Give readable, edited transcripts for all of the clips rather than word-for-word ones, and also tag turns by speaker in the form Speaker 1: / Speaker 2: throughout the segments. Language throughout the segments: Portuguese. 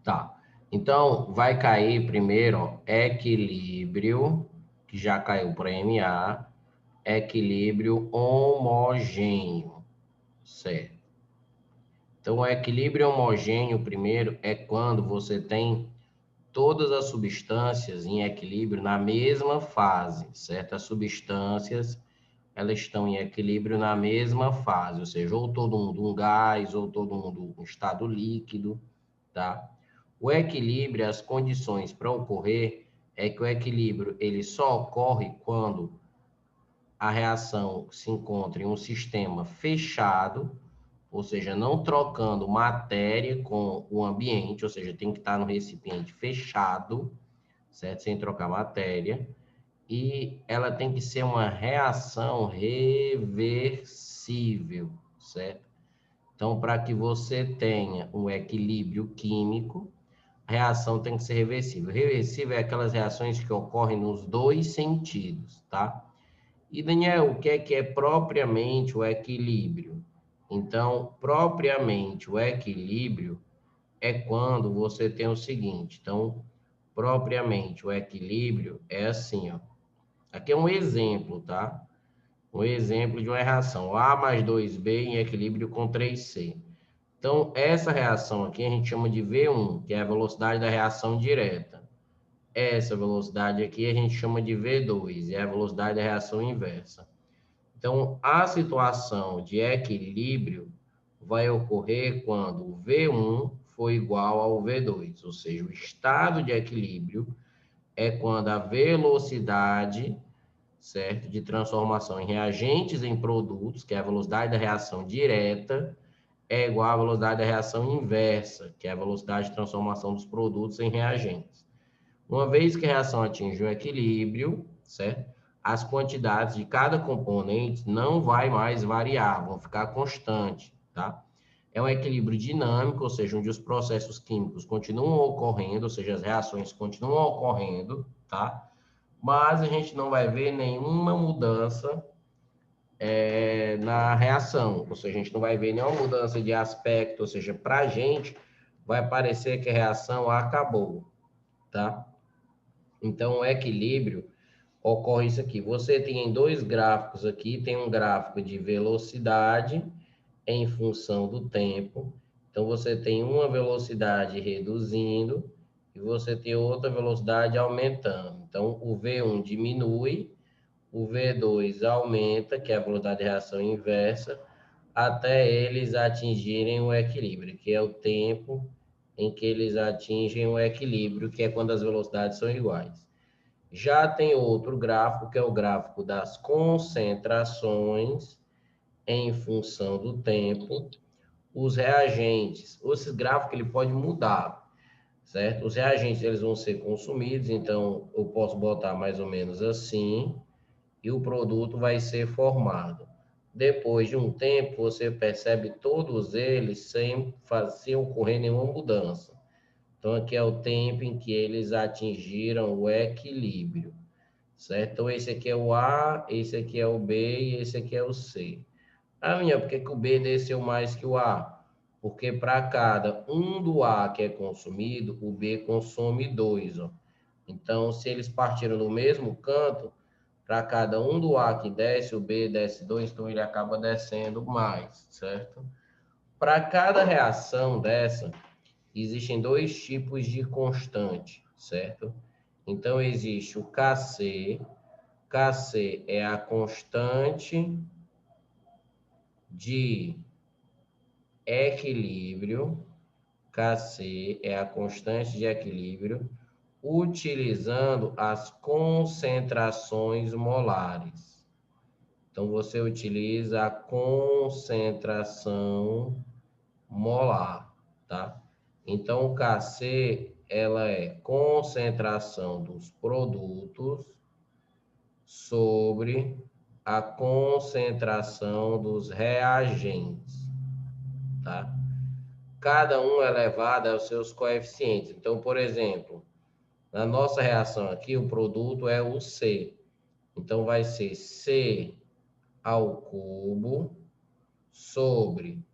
Speaker 1: Tá. Então, vai cair primeiro, ó, equilíbrio, que já caiu para MA, equilíbrio homogêneo, certo? Então, o equilíbrio homogêneo, primeiro, é quando você tem todas as substâncias em equilíbrio na mesma fase, certo? As substâncias, elas estão em equilíbrio na mesma fase, ou seja, ou todo mundo um gás, ou todo mundo um estado líquido, tá? O equilíbrio, as condições para ocorrer, é que o equilíbrio ele só ocorre quando a reação se encontra em um sistema fechado, ou seja, não trocando matéria com o ambiente, ou seja, tem que estar no recipiente fechado, certo? Sem trocar matéria. E ela tem que ser uma reação reversível, certo? Então, para que você tenha um equilíbrio químico, a reação tem que ser reversível. Reversível é aquelas reações que ocorrem nos dois sentidos, tá? E, Daniel, o que é propriamente o equilíbrio? Então, propriamente o equilíbrio é quando você tem o seguinte. Então, propriamente o equilíbrio é assim, ó. Aqui é um exemplo, tá? Um exemplo de uma reação A mais 2B em equilíbrio com 3C. Então, essa reação aqui a gente chama de V1, que é a velocidade da reação direta. Essa velocidade aqui a gente chama de V2, é a velocidade da reação inversa. Então, a situação de equilíbrio vai ocorrer quando o V1 for igual ao V2, ou seja, o estado de equilíbrio é quando a velocidade, certo, de transformação em reagentes em produtos, que é a velocidade da reação direta, é igual à velocidade da reação inversa, que é a velocidade de transformação dos produtos em reagentes. Uma vez que a reação atinge o equilíbrio, certo? As quantidades de cada componente não vai mais variar, vão ficar constantes, tá? É um equilíbrio dinâmico, ou seja, onde os processos químicos continuam ocorrendo, ou seja, as reações continuam ocorrendo, tá? Mas a gente não vai ver nenhuma mudança na reação, ou seja, a gente não vai ver nenhuma mudança de aspecto, ou seja, para a gente vai parecer que a reação acabou, tá? Então, o equilíbrio ocorre isso aqui. Você tem dois gráficos aqui, tem um gráfico de velocidade em função do tempo. Então, você tem uma velocidade reduzindo e você tem outra velocidade aumentando. Então, o V1 diminui, o V2 aumenta, que é a velocidade de reação inversa, até eles atingirem o equilíbrio, que é o tempo em que eles atingem o equilíbrio, que é quando as velocidades são iguais. Já tem outro gráfico, que é o gráfico das concentrações em função do tempo. Os reagentes, esse gráfico ele pode mudar, certo? Os reagentes eles vão ser consumidos, então eu posso botar mais ou menos assim, e o produto vai ser formado. Depois de um tempo, você percebe todos eles sem ocorrer nenhuma mudança. Então, aqui é o tempo em que eles atingiram o equilíbrio, certo? Então, esse aqui é o A, esse aqui é o B e esse aqui é o C. Ah, minha, por que o B desceu mais que o A? Porque para cada um do A que é consumido, o B consome 2, ó. Então, se eles partiram do mesmo canto, para cada um do A que desce, o B desce 2, então ele acaba descendo mais, certo? Para cada reação dessa, existem dois tipos de constante, certo? Então, existe o Kc. Kc é a constante de equilíbrio. Kc é a constante de equilíbrio utilizando as concentrações molares. Então, você utiliza a concentração molar, tá? Então, o Kc, ela é concentração dos produtos sobre a concentração dos reagentes, tá? Cada um é elevado aos seus coeficientes. Então, por exemplo, na nossa reação aqui, o produto é o C. Então, vai ser C ao cubo sobre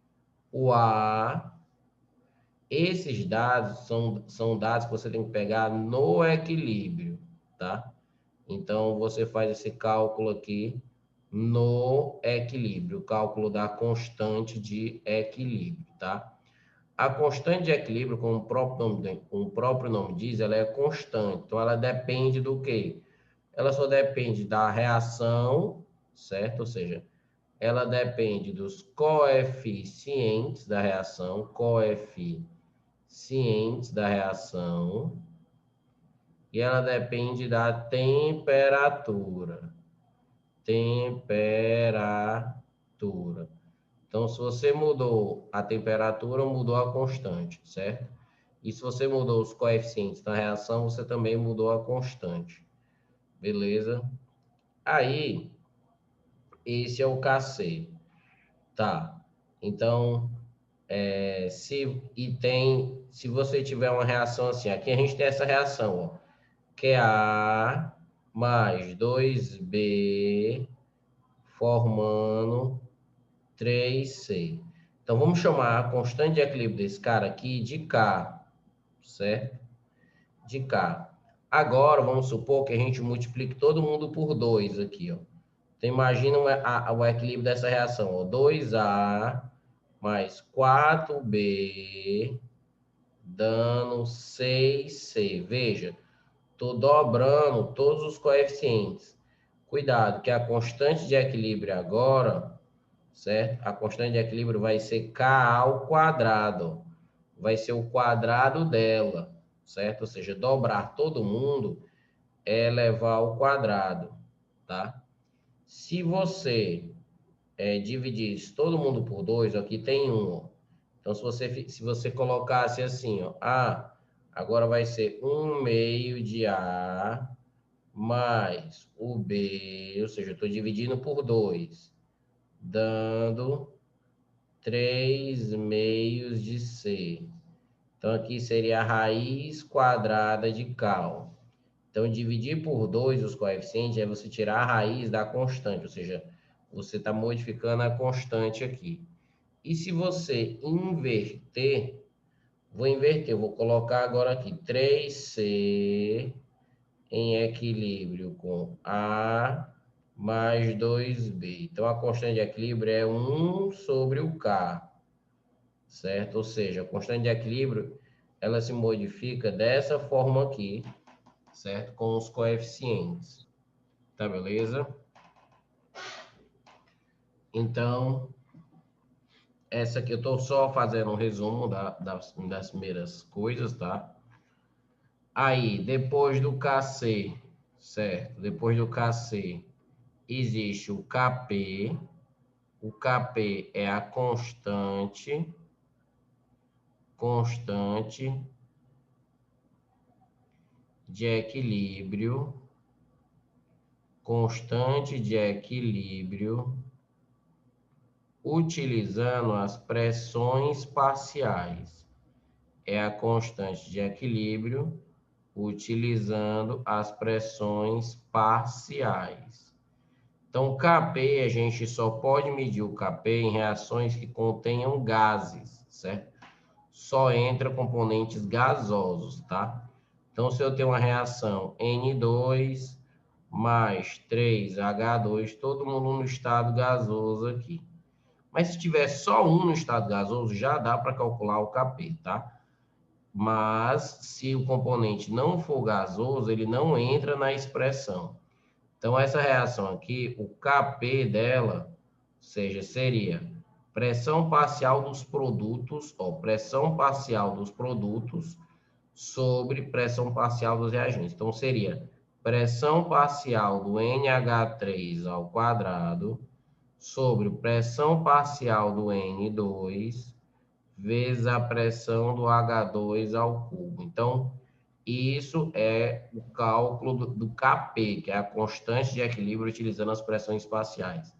Speaker 1: o A Esses dados são dados que você tem que pegar no equilíbrio, tá? Então, você faz esse cálculo aqui no equilíbrio, o cálculo da constante de equilíbrio, tá? A constante de equilíbrio, como o próprio nome diz, ela é constante. Então, ela depende do quê? Ela só depende da reação, certo? Ou seja, ela depende dos coeficientes da reação, e ela depende da temperatura. Então, se você mudou a temperatura, mudou a constante, certo? E se você mudou os coeficientes da reação, você também mudou a constante. Beleza? Aí, esse é o KC. Tá. Então, se você tiver uma reação assim, aqui a gente tem essa reação, ó, que é A mais 2B formando 3C. Então, vamos chamar a constante de equilíbrio desse cara aqui de K, certo? De K. Agora, vamos supor que a gente multiplique todo mundo por 2 aqui, ó. Então, imagina o equilíbrio dessa reação, ó. 2A mais 4B dando 6C. Veja, estou dobrando todos os coeficientes. Cuidado, que a constante de equilíbrio agora, certo? A constante de equilíbrio vai ser K ao quadrado. Vai ser o quadrado dela, certo? Ou seja, dobrar todo mundo é elevar ao quadrado, tá? Se você dividir todo mundo por 2, aqui tem 1, ó. Então, se você colocasse assim, ó, A, agora vai ser 1 meio de A mais o B, ou seja, eu estou dividindo por 2, dando 3 meios de C. Então, aqui seria a raiz quadrada de K. Então, dividir por 2 os coeficientes é você tirar a raiz da constante, ou seja, você está modificando a constante aqui. E se você inverter, vou colocar agora aqui 3C em equilíbrio com A mais 2B. Então, a constante de equilíbrio é 1 sobre o K, certo? Ou seja, a constante de equilíbrio, ela se modifica dessa forma aqui, certo? Com os coeficientes. Tá, beleza? Então, essa aqui eu estou só fazendo um resumo das primeiras coisas, tá? Aí, depois do KC, certo? Depois do KC, existe o KP. O KP é a constante de equilíbrio, utilizando as pressões parciais. É a constante de equilíbrio utilizando as pressões parciais. Então, Kp, a gente só pode medir o Kp em reações que contenham gases, certo? Só entra componentes gasosos, tá? Então, se eu tenho uma reação N2 mais 3H2, todo mundo no estado gasoso aqui. Mas se tiver só um no estado gasoso, já dá para calcular o Kp, tá? Mas se o componente não for gasoso, ele não entra na expressão. Então, essa reação aqui, o Kp dela, ou seja, seria pressão parcial dos produtos, ó, pressão parcial dos produtos sobre pressão parcial dos reagentes. Então, seria pressão parcial do NH3 ao quadrado sobre pressão parcial do N2 vezes a pressão do H2 ao cubo. Então, isso é o cálculo do Kp, que é a constante de equilíbrio utilizando as pressões parciais.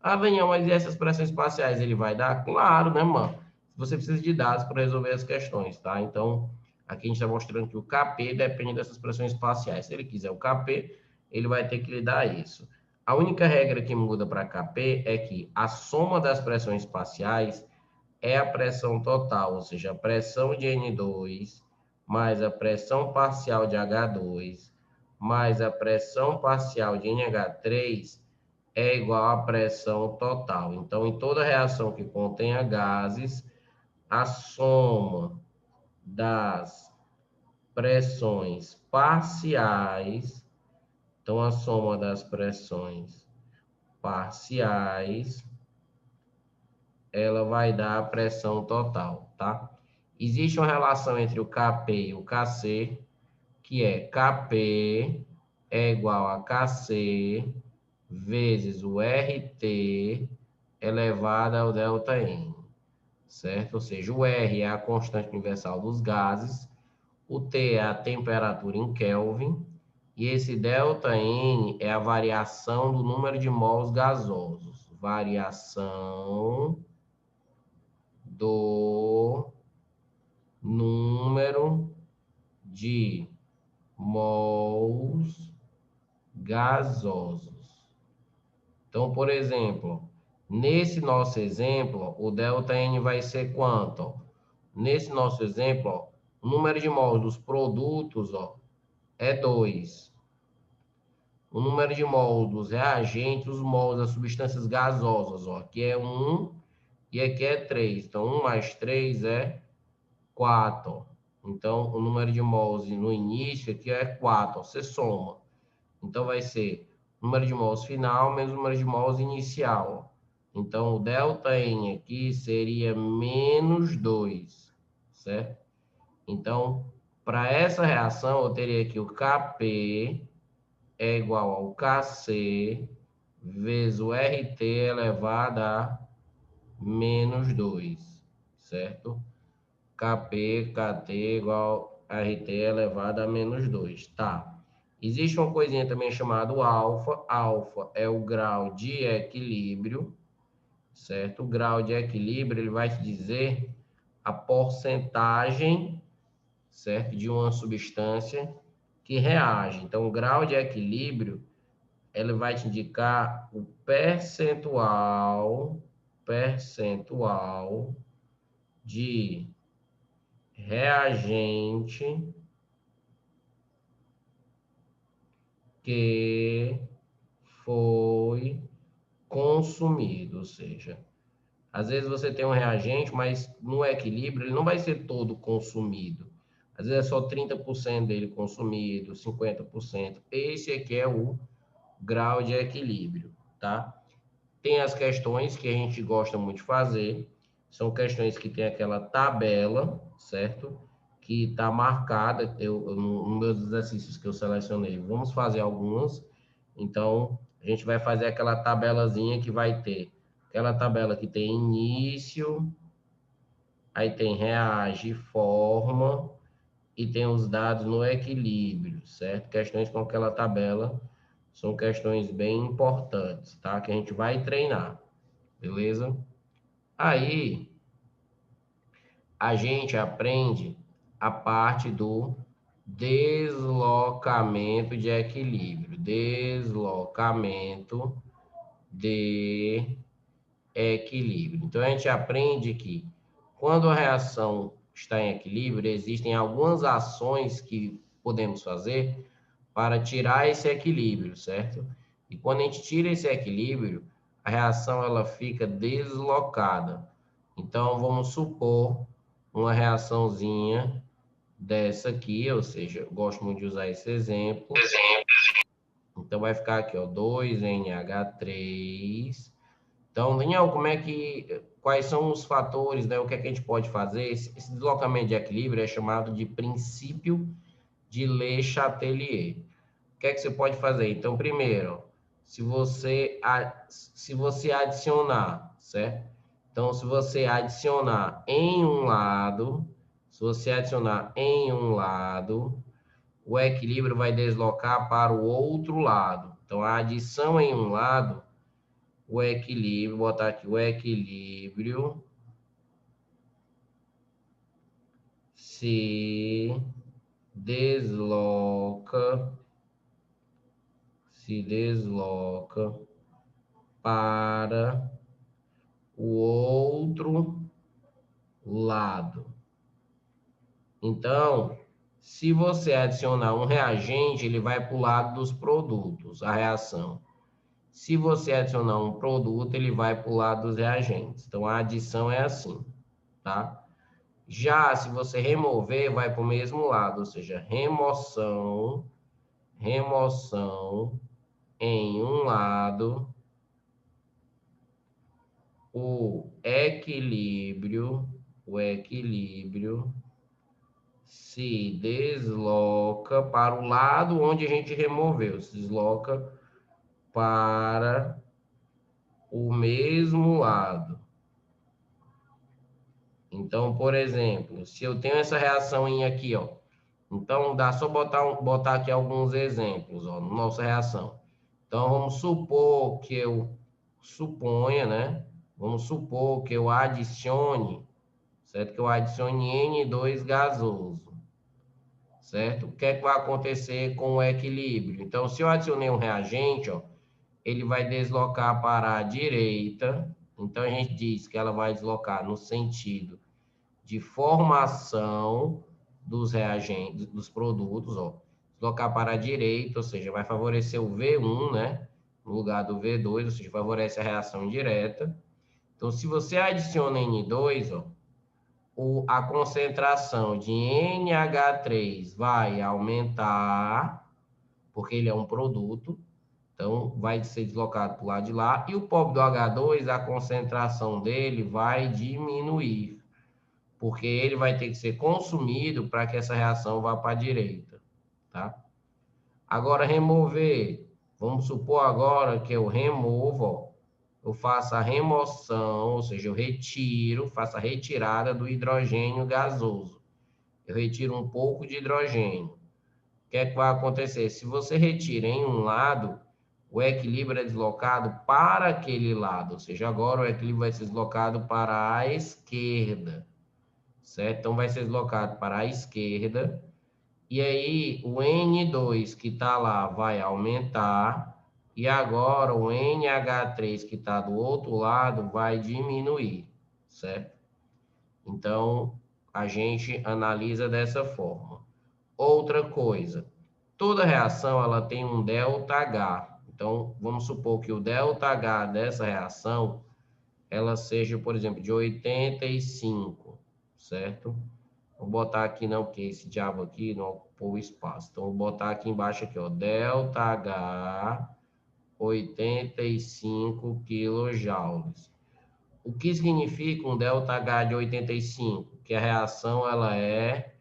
Speaker 1: Ah, Daniel, mas e essas pressões parciais ele vai dar? Claro, né, mano? Você precisa de dados para resolver as questões, tá? Então, aqui a gente está mostrando que o Kp depende dessas pressões parciais. Se ele quiser o Kp, ele vai ter que lhe dar isso. A única regra que muda para Kp é que a soma das pressões parciais é a pressão total, ou seja, a pressão de N2 mais a pressão parcial de H2 mais a pressão parcial de NH3 é igual à pressão total. Então, em toda reação que contenha gases, a soma das pressões parciais, então a soma das pressões parciais, ela vai dar a pressão total, tá? Existe uma relação entre o Kp e o Kc, que é Kp é igual a Kc vezes o RT elevado ao ΔN, certo? Ou seja, o R é a constante universal dos gases, o T é a temperatura em Kelvin, e esse ΔN é a variação do número de mols gasosos. Variação do número de mols gasosos. Então, por exemplo, nesse nosso exemplo, o ΔN vai ser quanto? Nesse nosso exemplo, ó, o número de mols dos produtos, ó, é 2. O número de mols dos reagentes, os mols das substâncias gasosas, ó, aqui é 1 e aqui é 3. Então, 1 mais 3 é 4. Então, o número de mols no início aqui é 4. Ó, você soma. Então, vai ser número de mols final menos o número de mols inicial. Então, o ΔN aqui seria menos 2, certo? Então, para essa reação, eu teria aqui o Kp é igual ao Kc vezes o RT elevado a menos 2, certo? Kt igual a RT elevado a menos 2, tá? Existe uma coisinha também chamada alfa. Alfa é o grau de equilíbrio, certo? O grau de equilíbrio, ele vai te dizer a porcentagem, certo? De uma substância que reage. Então, o grau de equilíbrio, ele vai te indicar o percentual de reagente que foi consumido, ou seja, às vezes você tem um reagente, mas no equilíbrio ele não vai ser todo consumido. Às vezes é só 30% dele consumido, 50%. Esse aqui é o grau de equilíbrio, tá? Tem as questões que a gente gosta muito de fazer, são questões que tem aquela tabela, certo? Que está marcada, nos meus exercícios que eu selecionei, vamos fazer algumas. Então, a gente vai fazer aquela tabelazinha que vai ter aquela tabela que tem início, aí tem reage, forma, e tem os dados no equilíbrio, certo? Questões com aquela tabela são questões bem importantes, tá? Que a gente vai treinar, beleza? Aí, a gente aprende a parte do deslocamento de equilíbrio. Deslocamento de equilíbrio. Então, a gente aprende que quando a reação está em equilíbrio, existem algumas ações que podemos fazer para tirar esse equilíbrio, certo? E quando a gente tira esse equilíbrio, a reação ela fica deslocada. Então, vamos supor uma reaçãozinha dessa aqui, ou seja, eu gosto muito de usar esse exemplo. Então, vai ficar aqui, ó, 2NH3. Então, Daniel, quais são os fatores, né? O que é que a gente pode fazer? Esse deslocamento de equilíbrio é chamado de princípio de Le Chatelier. O que é que você pode fazer? Então, primeiro, se você adicionar, certo? Então, se você adicionar em um lado, o equilíbrio vai deslocar para o outro lado. Então, a adição em um lado, o equilíbrio, vou botar aqui, o equilíbrio se desloca para o outro lado. Então, se você adicionar um reagente, ele vai para o lado dos produtos, a reação. Se você adicionar um produto, ele vai para o lado dos reagentes. Então, a adição é assim, tá? Já se você remover, vai para o mesmo lado, ou seja, remoção em um lado, o equilíbrio se desloca para o lado onde a gente removeu, se desloca para o mesmo lado. Então, por exemplo, se eu tenho essa reação em aqui, ó, então dá só botar aqui alguns exemplos, ó, na nossa reação. Então, vamos supor que eu suponha, né? Vamos supor que eu adicione, certo? Que eu adicione N2 gasoso, certo? O que é que vai acontecer com o equilíbrio? Então, se eu adicionei um reagente, ó, ele vai deslocar para a direita. Então, a gente diz que ela vai deslocar no sentido de formação dos reagentes, dos produtos, ó. Deslocar para a direita, ou seja, vai favorecer o V1, né? No lugar do V2, ou seja, favorece a reação indireta. Então, se você adiciona N2, ó, a concentração de NH3 vai aumentar, porque ele é um produto, então vai ser deslocado para o lado de lá, e o pobre do H2, a concentração dele vai diminuir, porque ele vai ter que ser consumido para que essa reação vá para a direita, tá? Agora, remover, vamos supor agora que eu removo, ó, eu faço a remoção, ou seja, eu retiro, faço a retirada do hidrogênio gasoso. Eu retiro um pouco de hidrogênio. O que é que vai acontecer? Se você retira em um lado, o equilíbrio é deslocado para aquele lado, ou seja, agora o equilíbrio vai ser deslocado para a esquerda, certo? Então, vai ser deslocado para a esquerda, e aí o N2 que está lá vai aumentar, e agora o NH3 que está do outro lado vai diminuir, certo? Então, a gente analisa dessa forma. Outra coisa, toda reação ela tem um ΔH. Então, vamos supor que o ΔH dessa reação, ela seja, por exemplo, de 85, certo? Vou botar aqui não, porque esse diabo aqui não ocupou o espaço. Então, vou botar aqui embaixo aqui, ó, ΔH 85 kJ. O que significa um ΔH de 85? Que a reação ela é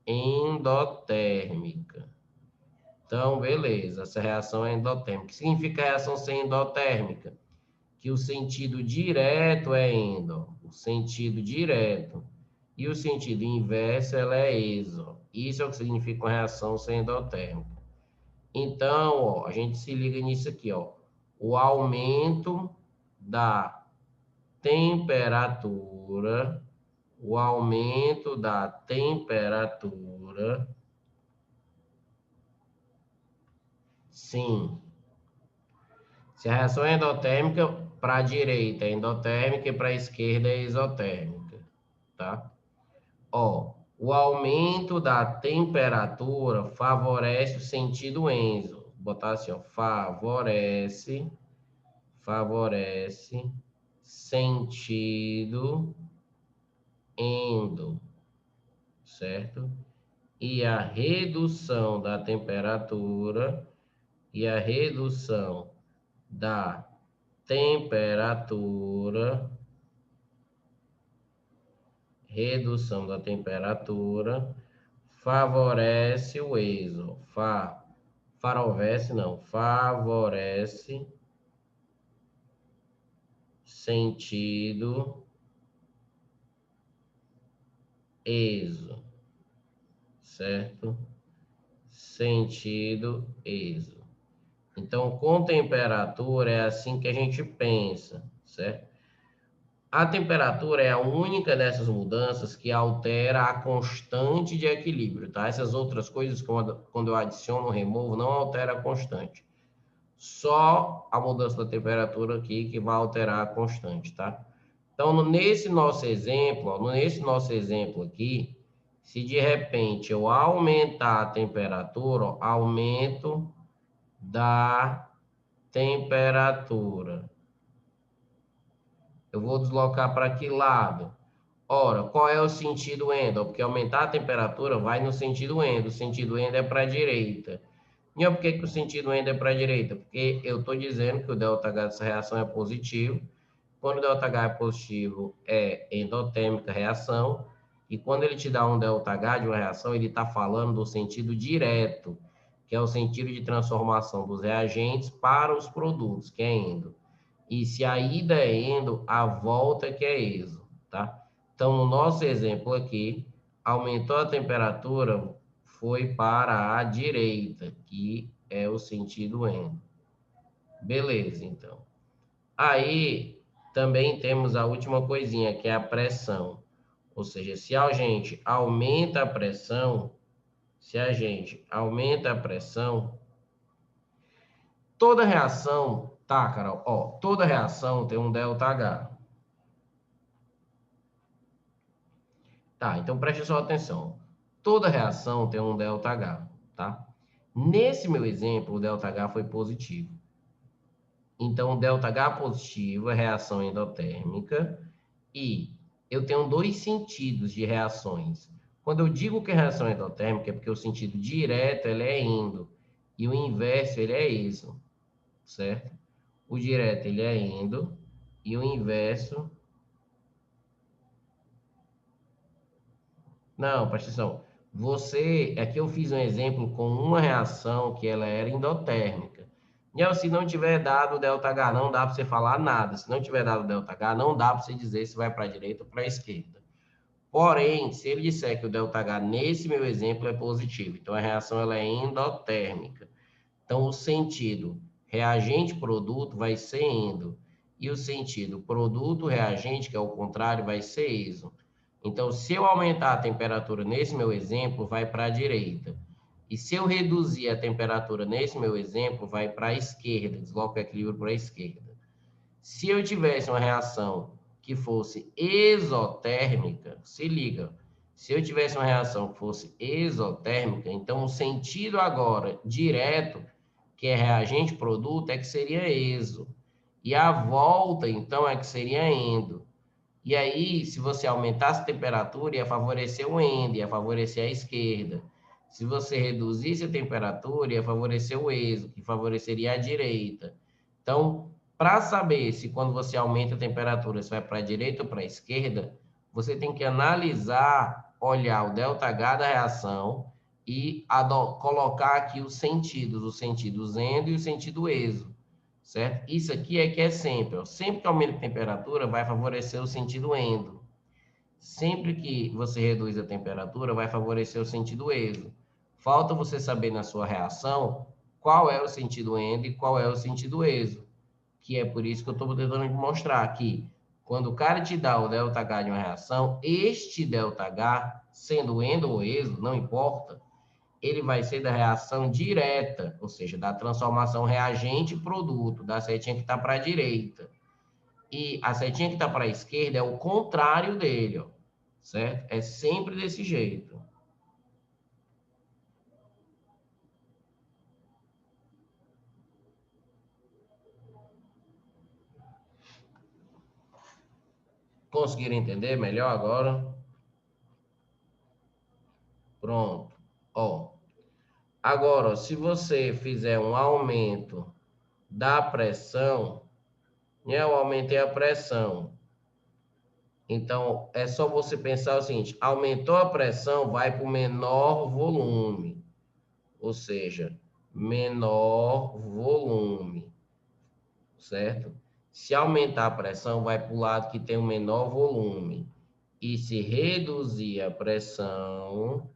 Speaker 1: endotérmica. Então, beleza, essa reação é endotérmica. O que significa reação ser endotérmica? Que o sentido direto é endo, o sentido direto. E o sentido inverso, ela é exo. Isso é o que significa uma reação ser endotérmica. Então, ó, a gente se liga nisso aqui, ó. O aumento da temperatura, sim. Se a reação é endotérmica, para a direita é endotérmica e para a esquerda é exotérmica, tá? Ó, o aumento da temperatura favorece o sentido enzo. Vou botar assim, ó, favorece sentido endo, certo? E a redução da temperatura da temperatura favorece o exo. Favorece sentido exo, certo? Sentido exo. Então, com temperatura é assim que a gente pensa, certo? A temperatura é a única dessas mudanças que altera a constante de equilíbrio, tá? Essas outras coisas, quando eu adiciono ou removo, não altera a constante. Só a mudança da temperatura aqui que vai alterar a constante, tá? Então, nesse nosso exemplo aqui, se de repente eu aumentar a temperatura, ó, aumento da temperatura. Eu vou deslocar para que lado? Ora, qual é o sentido endo? Porque aumentar a temperatura vai no sentido endo. O sentido endo é para a direita. E por que o sentido endo é para a direita? Porque eu estou dizendo que o ΔH dessa reação é positivo. Quando o ΔH é positivo, é endotérmica reação. E quando ele te dá um ΔH de uma reação, ele está falando do sentido direto, que é o sentido de transformação dos reagentes para os produtos, que é endo. E se a ida é endo, a volta que é exo, tá? Então, no nosso exemplo aqui, aumentou a temperatura, foi para a direita, que é o sentido endo. Beleza, então. Aí, também temos a última coisinha, que é a pressão. Ou seja, se a gente aumenta a pressão, toda reação, tá, Carol? Ó, toda reação tem um ΔH. Tá, então preste só atenção. Toda reação tem um ΔH, tá? Nesse meu exemplo, o ΔH foi positivo. Então, o ΔH positivo é reação endotérmica e eu tenho dois sentidos de reações. Quando eu digo que é reação endotérmica é porque o sentido direto ele é endo e o inverso ele é exo, certo? O direto ele é endo e o inverso... Não, presta atenção. Aqui eu fiz um exemplo com uma reação que ela era endotérmica. E se não tiver dado o ΔH, não dá para você falar nada. Se não tiver dado o ΔH, não dá para você dizer se vai para a direita ou para a esquerda. Porém, se ele disser que o ΔH nesse meu exemplo é positivo, então a reação ela é endotérmica. Então, o sentido reagente-produto vai ser endo. E o sentido produto-reagente, que é o contrário, vai ser exo. Então, se eu aumentar a temperatura nesse meu exemplo, vai para a direita. E se eu reduzir a temperatura nesse meu exemplo, vai para a esquerda, desloca o equilíbrio para a esquerda. Se eu tivesse uma reação que fosse exotérmica, se liga, se eu tivesse uma reação que fosse exotérmica, então o sentido agora direto, que é reagente-produto, é que seria exo. E a volta, então, é que seria endo. E aí, se você aumentasse a temperatura, ia favorecer o endo, ia favorecer a esquerda. Se você reduzisse a temperatura, ia favorecer o exo, que favoreceria a direita. Então, para saber se quando você aumenta a temperatura, se vai para a direita ou para a esquerda, você tem que analisar, olhar o ΔH da reação e colocar aqui os sentidos endo e o sentido exo, certo? Isso aqui é que é sempre, ó. Sempre que aumenta a temperatura, vai favorecer o sentido endo. Sempre que você reduz a temperatura, vai favorecer o sentido exo. Falta você saber na sua reação qual é o sentido endo e qual é o sentido exo. Que é por isso que eu estou tentando mostrar aqui. Quando o cara te dá o ΔH de uma reação, este ΔH, sendo endo ou exo, não importa, ele vai ser da reação direta, ou seja, da transformação reagente-produto, da setinha que está para a direita. E a setinha que está para a esquerda é o contrário dele, ó, certo? É sempre desse jeito. Conseguiram entender melhor agora? Pronto. Ó, agora, se você fizer um aumento da pressão, né, eu aumentei a pressão. Então, é só você pensar o seguinte, aumentou a pressão, vai para o menor volume. Ou seja, menor volume, certo? Se aumentar a pressão, vai para o lado que tem o menor volume. E se reduzir a pressão,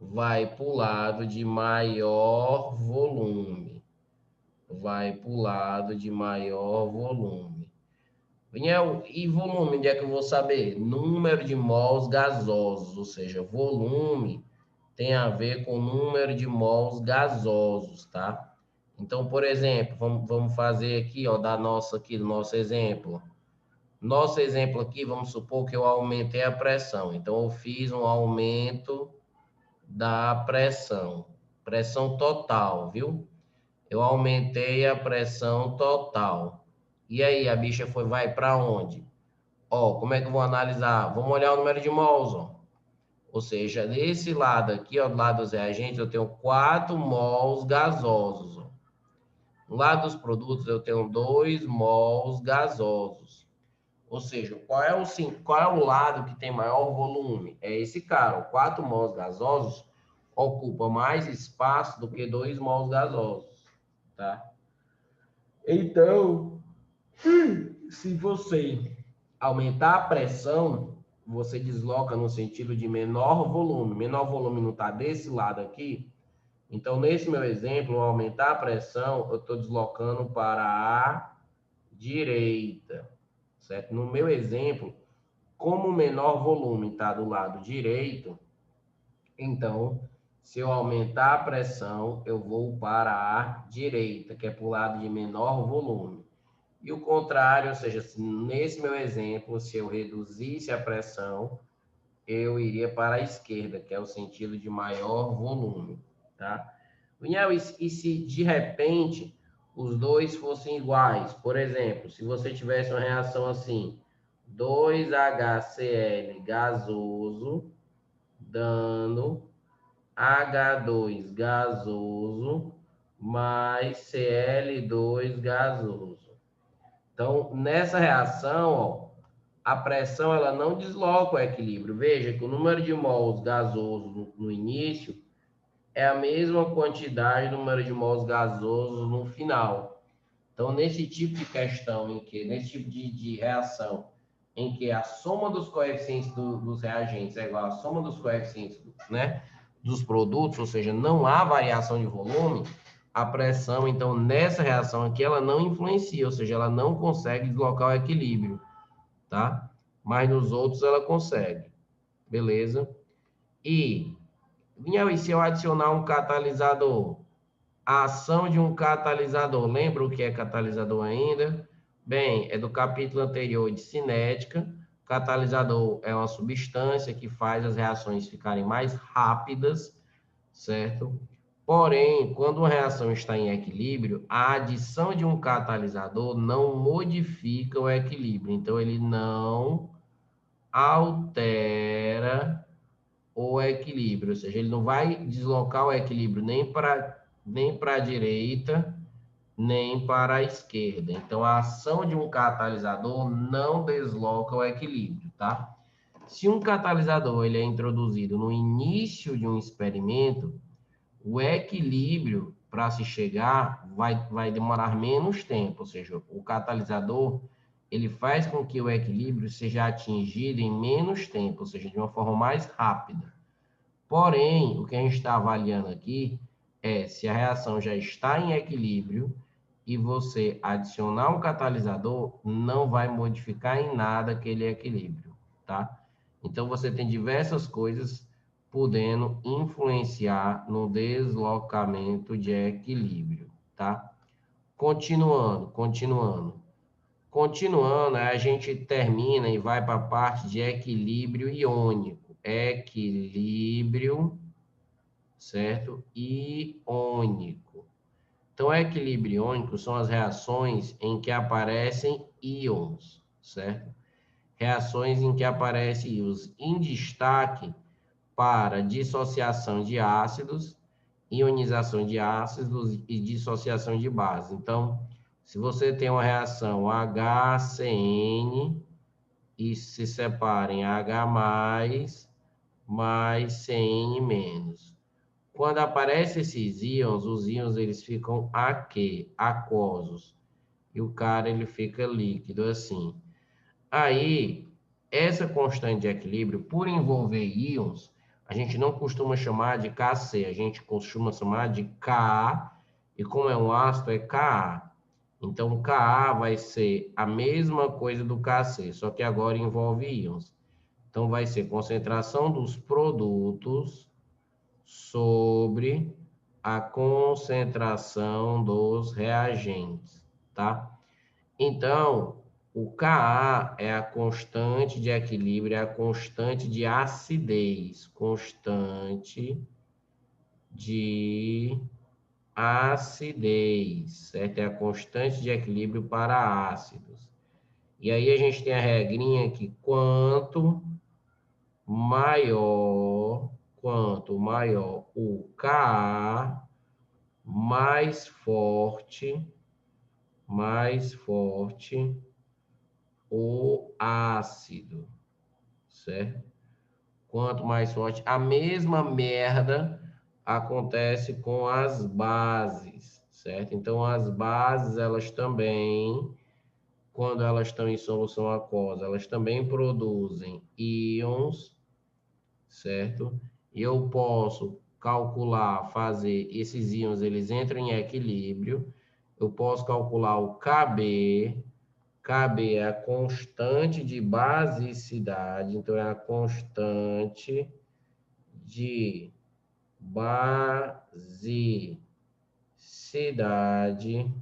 Speaker 1: vai para o lado de maior volume. E volume, onde é que eu vou saber? Número de mols gasosos, ou seja, volume tem a ver com número de mols gasosos, tá? Então, por exemplo, vamos fazer aqui, ó, do nosso exemplo. Nosso exemplo aqui, vamos supor que eu aumentei a pressão. Então, eu fiz um aumento da pressão total, viu? Eu aumentei a pressão total. E aí, a bicha vai para onde? Ó, como é que eu vou analisar? Vamos olhar o número de mols, ó. Ou seja, nesse lado aqui, ó, do lado dos reagentes, eu tenho 4 mols gasosos, ó. No lado dos produtos, eu tenho 2 mols gasosos. Ou seja, qual é o lado que tem maior volume? É esse cara, ó, 4 mols gasosos ocupa mais espaço do que 2 mols gasosos, tá? Então, se você aumentar a pressão, você desloca no sentido de menor volume. Menor volume não está desse lado aqui. Então, nesse meu exemplo, ao aumentar a pressão, eu estou deslocando para a direita, certo? No meu exemplo, como o menor volume está do lado direito, então, se eu aumentar a pressão, eu vou para a direita, que é para o lado de menor volume. E o contrário, ou seja, nesse meu exemplo, se eu reduzisse a pressão, eu iria para a esquerda, que é o sentido de maior volume, tá? Daniel, e se de repente os dois fossem iguais? Por exemplo, se você tivesse uma reação assim, 2HCl gasoso dando H2 gasoso mais Cl2 gasoso. Então, nessa reação, ó, a pressão ela não desloca o equilíbrio. Veja que o número de mols gasoso no início é a mesma quantidade do número de mols gasosos no final. Então, nesse tipo de questão, nesse tipo de reação, em que a soma dos coeficientes dos reagentes é igual à soma dos coeficientes, né, dos produtos, ou seja, não há variação de volume, a pressão, então, nessa reação aqui, ela não influencia, ou seja, ela não consegue deslocar o equilíbrio, tá? Mas nos outros ela consegue, beleza? E se eu adicionar um catalisador? A ação de um catalisador. Lembra o que é catalisador ainda? Bem, é do capítulo anterior de cinética. Catalisador é uma substância que faz as reações ficarem mais rápidas, certo? Porém, quando uma reação está em equilíbrio, a adição de um catalisador não modifica o equilíbrio. Então, ele não altera o equilíbrio, ou seja, ele não vai deslocar o equilíbrio nem para a direita, nem para a esquerda. Então, a ação de um catalisador não desloca o equilíbrio, tá? Se um catalisador ele é introduzido no início de um experimento, o equilíbrio para se chegar vai demorar menos tempo, ou seja, o catalisador ele faz com que o equilíbrio seja atingido em menos tempo, ou seja, de uma forma mais rápida. Porém, o que a gente está avaliando aqui é se a reação já está em equilíbrio e você adicionar um catalisador não vai modificar em nada aquele equilíbrio, tá? Então, você tem diversas coisas podendo influenciar no deslocamento de equilíbrio, tá? Continuando, a gente termina e vai para a parte de equilíbrio iônico. Equilíbrio, certo? Iônico. Então, equilíbrio iônico são as reações em que aparecem íons, certo? Reações em que aparecem íons em destaque para dissociação de ácidos, ionização de ácidos e dissociação de bases. Então, se você tem uma reação HCN e se separa em H+, mais CN-. Quando aparecem esses íons, os íons eles ficam aquosos. E o cara ele fica líquido assim. Aí, essa constante de equilíbrio, por envolver íons, a gente não costuma chamar de Kc, a gente costuma chamar de Ka, e como é um ácido, é Ka. Então, Ka vai ser a mesma coisa do Kc, só que agora envolve íons. Então, vai ser concentração dos produtos sobre a concentração dos reagentes, tá? Então, o Ka é a constante de equilíbrio, é a constante de acidez, constante de acidez, certo? É a constante de equilíbrio para ácidos. E aí a gente tem a regrinha que quanto maior o Ka, mais forte o ácido, certo? Quanto mais forte, a mesma merda acontece com as bases, certo? Então, as bases, elas também, quando elas estão em solução aquosa, elas também produzem íons, certo? E eu posso calcular, fazer esses íons, eles entram em equilíbrio. Eu posso calcular o KB. KB é a constante de basicidade, então é a constante de basicidade.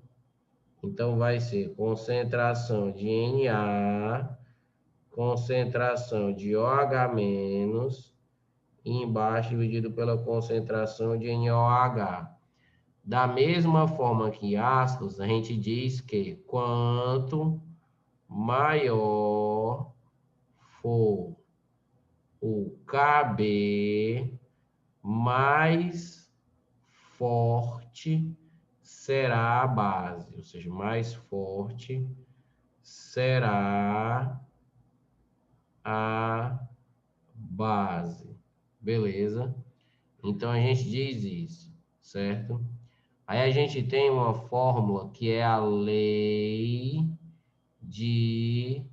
Speaker 1: Então vai ser concentração de Na, concentração de OH-, e embaixo dividido pela concentração de NOH. Da mesma forma que ácidos, a gente diz que quanto maior for o KB, mais forte será a base, ou seja, mais forte será a base. Beleza? Então a gente diz isso, certo? Aí a gente tem uma fórmula que é a lei de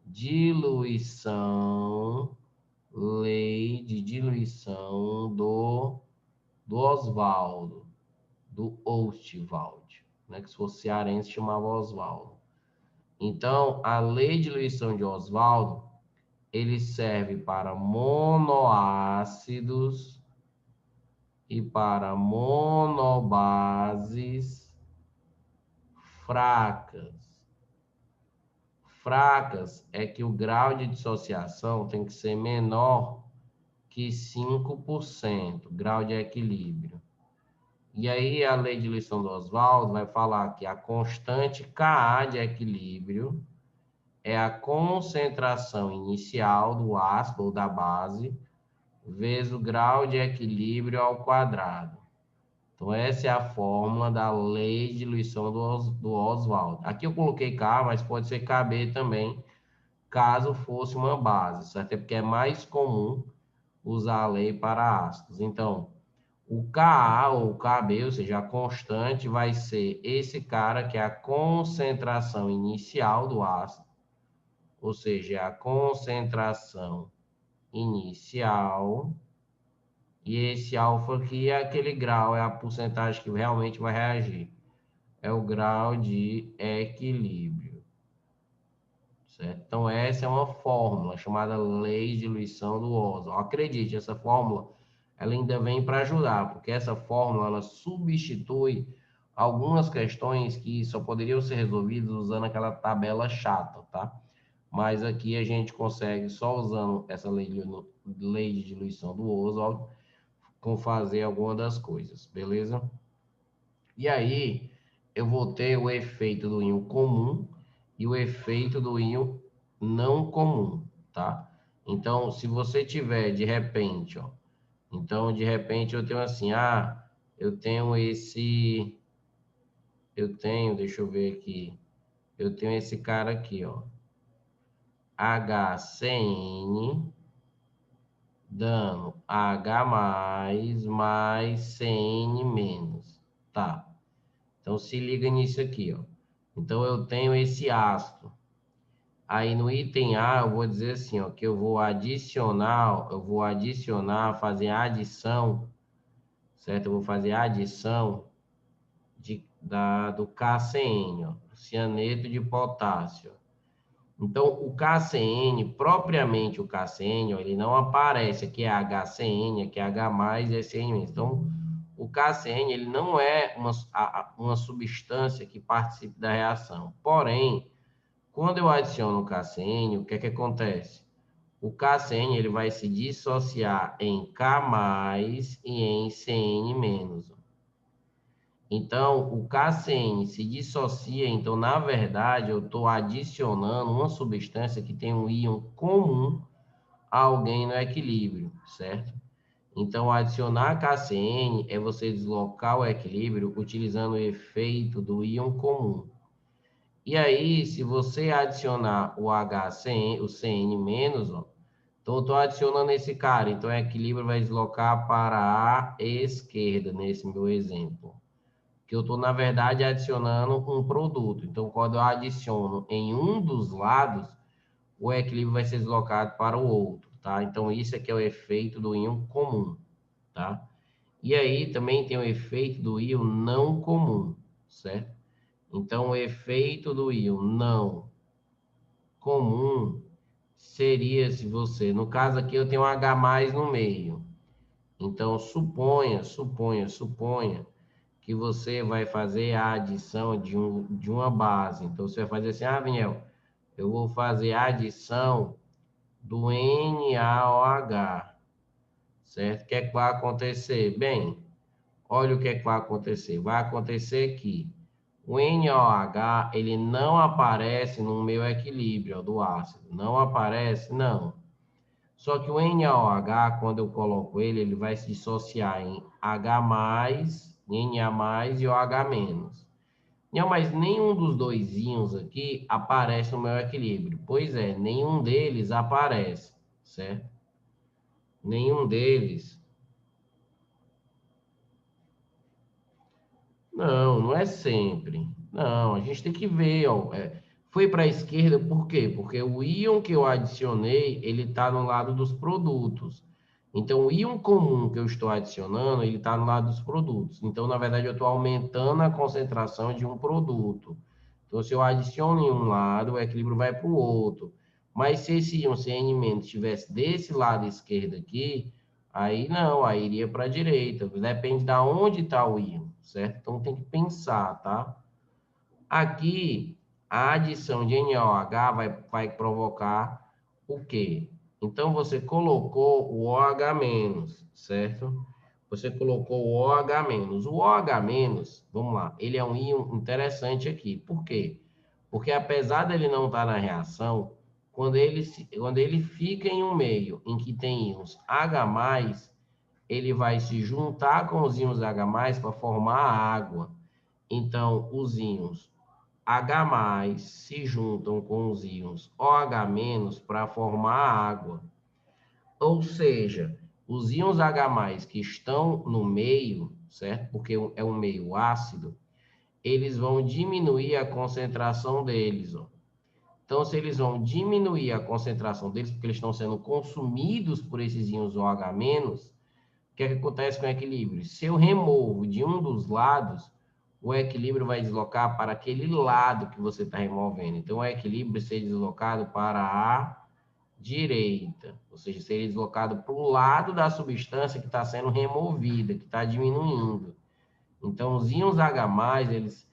Speaker 1: diluição, do Oswaldo, do Ostwald, né? Que se fosse cearense chamava Oswaldo. Então, a lei de diluição de Oswaldo, ele serve para monoácidos e para monobases fracas. Fracas é que o grau de dissociação tem que ser menor que 5%, grau de equilíbrio. E aí a lei de diluição do Oswaldo vai falar que a constante Ka de equilíbrio é a concentração inicial do ácido ou da base vezes o grau de equilíbrio ao quadrado. Então, essa é a fórmula da lei de diluição do Oswaldo. Aqui eu coloquei K, mas pode ser KB também, caso fosse uma base, certo? É porque é mais comum usar a lei para ácidos. Então, o Ka ou KB, ou seja, a constante, vai ser esse cara que é a concentração inicial do ácido, ou seja, a concentração inicial. E esse alfa aqui é aquele grau, é a porcentagem que realmente vai reagir. É o grau de equilíbrio, certo? Então, essa é uma fórmula chamada lei de diluição do Oswald. Acredite, essa fórmula ela ainda vem para ajudar, porque essa fórmula ela substitui algumas questões que só poderiam ser resolvidas usando aquela tabela chata, tá? Mas aqui a gente consegue, só usando essa lei de diluição do Oswald, com fazer alguma das coisas, beleza? E aí, eu vou ter o efeito do íon comum e o efeito do íon não comum, tá? Então, se você tiver de repente, ó, então de repente eu tenho assim, deixa eu ver aqui, eu tenho esse cara aqui, ó, HCN dando H mais CN menos, tá? Então, se liga nisso aqui, ó. Então, eu tenho esse ácido. Aí, no item A, eu vou dizer assim, ó, que eu vou adicionar, fazer a adição, certo? Eu vou fazer a adição do KCN, ó, cianeto de potássio. Então, o KCN, propriamente o KCN, ó, ele não aparece. Aqui é HCN, aqui é H+, e é CN-. Então, o KCN ele não é uma substância que participe da reação. Porém, quando eu adiciono o KCN, o que é que acontece? O KCN ele vai se dissociar em K+, e em CN-. Então, o KCN se dissocia, então, na verdade, eu estou adicionando uma substância que tem um íon comum a alguém no equilíbrio, certo? Então, adicionar KCN é você deslocar o equilíbrio utilizando o efeito do íon comum. E aí, se você adicionar o HCN, o CN-, ó, então eu estou adicionando esse cara, então o equilíbrio vai deslocar para a esquerda, nesse meu exemplo. Que eu estou, na verdade, adicionando um produto. Então, quando eu adiciono em um dos lados, o equilíbrio vai ser deslocado para o outro, tá? Então, isso aqui é o efeito do íon comum, tá? E aí, também tem o efeito do íon não comum, certo? Então, o efeito do íon não comum seria se você... No caso aqui, eu tenho um H+ no meio. Então, suponha que você vai fazer a adição de uma base. Então, você vai fazer assim, Daniel, eu vou fazer a adição do NaOH, certo? O que é que vai acontecer? Bem, olha o que é que vai acontecer. Vai acontecer que o NaOH, ele não aparece no meu equilíbrio do ácido. Não aparece? Não. Só que o NaOH, quando eu coloco ele, ele vai se dissociar em H+, Na+, e OH-. Não, mas nenhum dos dois íons aqui aparece no meu equilíbrio. Pois é, nenhum deles aparece, certo? Nenhum deles. Não, não é sempre. Não, a gente tem que ver, ó. Foi para a esquerda por quê? Porque o íon que eu adicionei, ele está no lado dos produtos. Então, o íon comum que eu estou adicionando, ele está no lado dos produtos. Então, na verdade, eu estou aumentando a concentração de um produto. Então, se eu adiciono em um lado, o equilíbrio vai para o outro. Mas se esse íon CN- estivesse desse lado esquerdo aqui, aí não, aí iria para a direita. Depende de onde está o íon, certo? Então, tem que pensar, tá? Aqui, a adição de NaOH vai provocar o quê? Então, você colocou o OH-, certo? Você colocou o OH-. O OH-, vamos lá, ele é um íon interessante aqui. Por quê? Porque apesar dele não estar na reação, quando ele fica em um meio em que tem íons H+, ele vai se juntar com os íons H+, para formar água. Então, os íons H+ se juntam com os íons OH- para formar água. Ou seja, os íons H+ que estão no meio, certo? Porque é um meio ácido, eles vão diminuir a concentração deles, ó. Então, se eles vão diminuir a concentração deles, porque eles estão sendo consumidos por esses íons OH-, o que é que acontece com o equilíbrio? Se eu removo de um dos lados, o equilíbrio vai deslocar para aquele lado que você está removendo. Então, o equilíbrio seria deslocado para a direita, ou seja, seria deslocado para o lado da substância que está sendo removida, que está diminuindo. Então, os íons H+, eles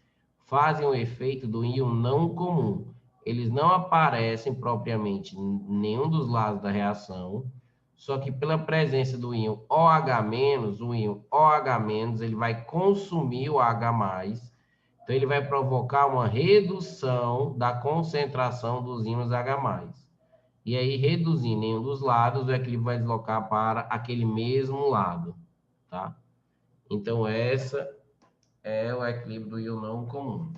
Speaker 1: fazem o efeito do íon não comum. Eles não aparecem propriamente em nenhum dos lados da reação, só que pela presença do íon OH-, o íon OH-, ele vai consumir o H+, então ele vai provocar uma redução da concentração dos íons H+. E aí, reduzindo em um dos lados, o equilíbrio vai deslocar para aquele mesmo lado, tá? Então, essa é o equilíbrio do íon não comum.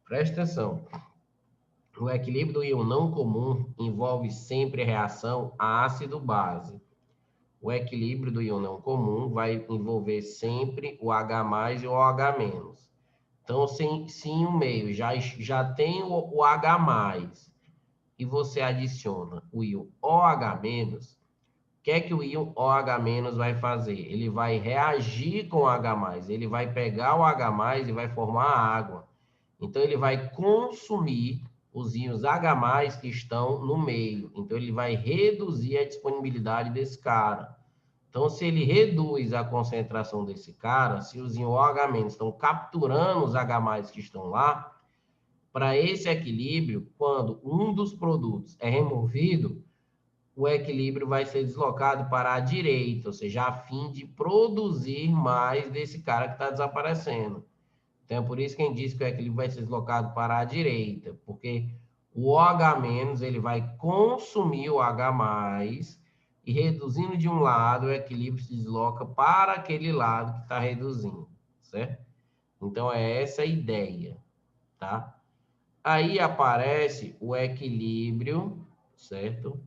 Speaker 1: Preste atenção. O equilíbrio do íon não comum envolve sempre a reação ácido-base. O equilíbrio do íon não comum vai envolver sempre o H+ e o OH-. Então, se em um meio já tem o H+, e você adiciona o íon OH-, o que é que o íon OH- vai fazer? Ele vai reagir com o H+, ele vai pegar o H+ e vai formar água. Então, ele vai consumir os íons H+ que estão no meio. Então, ele vai reduzir a disponibilidade desse cara. Então, se ele reduz a concentração desse cara, se os ions OH- estão capturando os H+ que estão lá, para esse equilíbrio, quando um dos produtos é removido, o equilíbrio vai ser deslocado para a direita, ou seja, a fim de produzir mais desse cara que está desaparecendo. Então, é por isso que a gente diz que o equilíbrio vai ser deslocado para a direita, porque o OH- ele vai consumir o H+, e reduzindo de um lado, o equilíbrio se desloca para aquele lado que está reduzindo, certo? Então, é essa a ideia, tá? Aí aparece o equilíbrio, certo?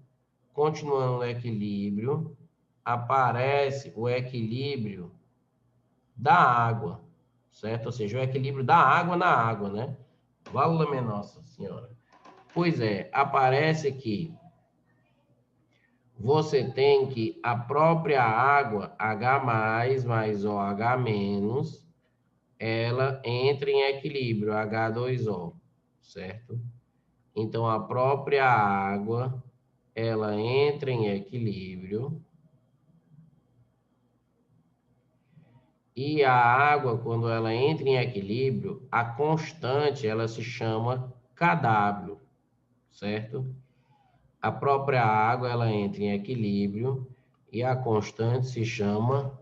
Speaker 1: Continuando no equilíbrio, aparece o equilíbrio da água, certo? Ou seja, o equilíbrio da água na água, né? Valeu, Nossa Senhora. Pois é, aparece que você tem que a própria água, H+, mais OH-, ela entra em equilíbrio, H2O, certo? Então, a própria água, ela entra em equilíbrio. E a água, quando ela entra em equilíbrio, a constante, ela se chama kW, certo? A própria água, ela entra em equilíbrio e a constante se chama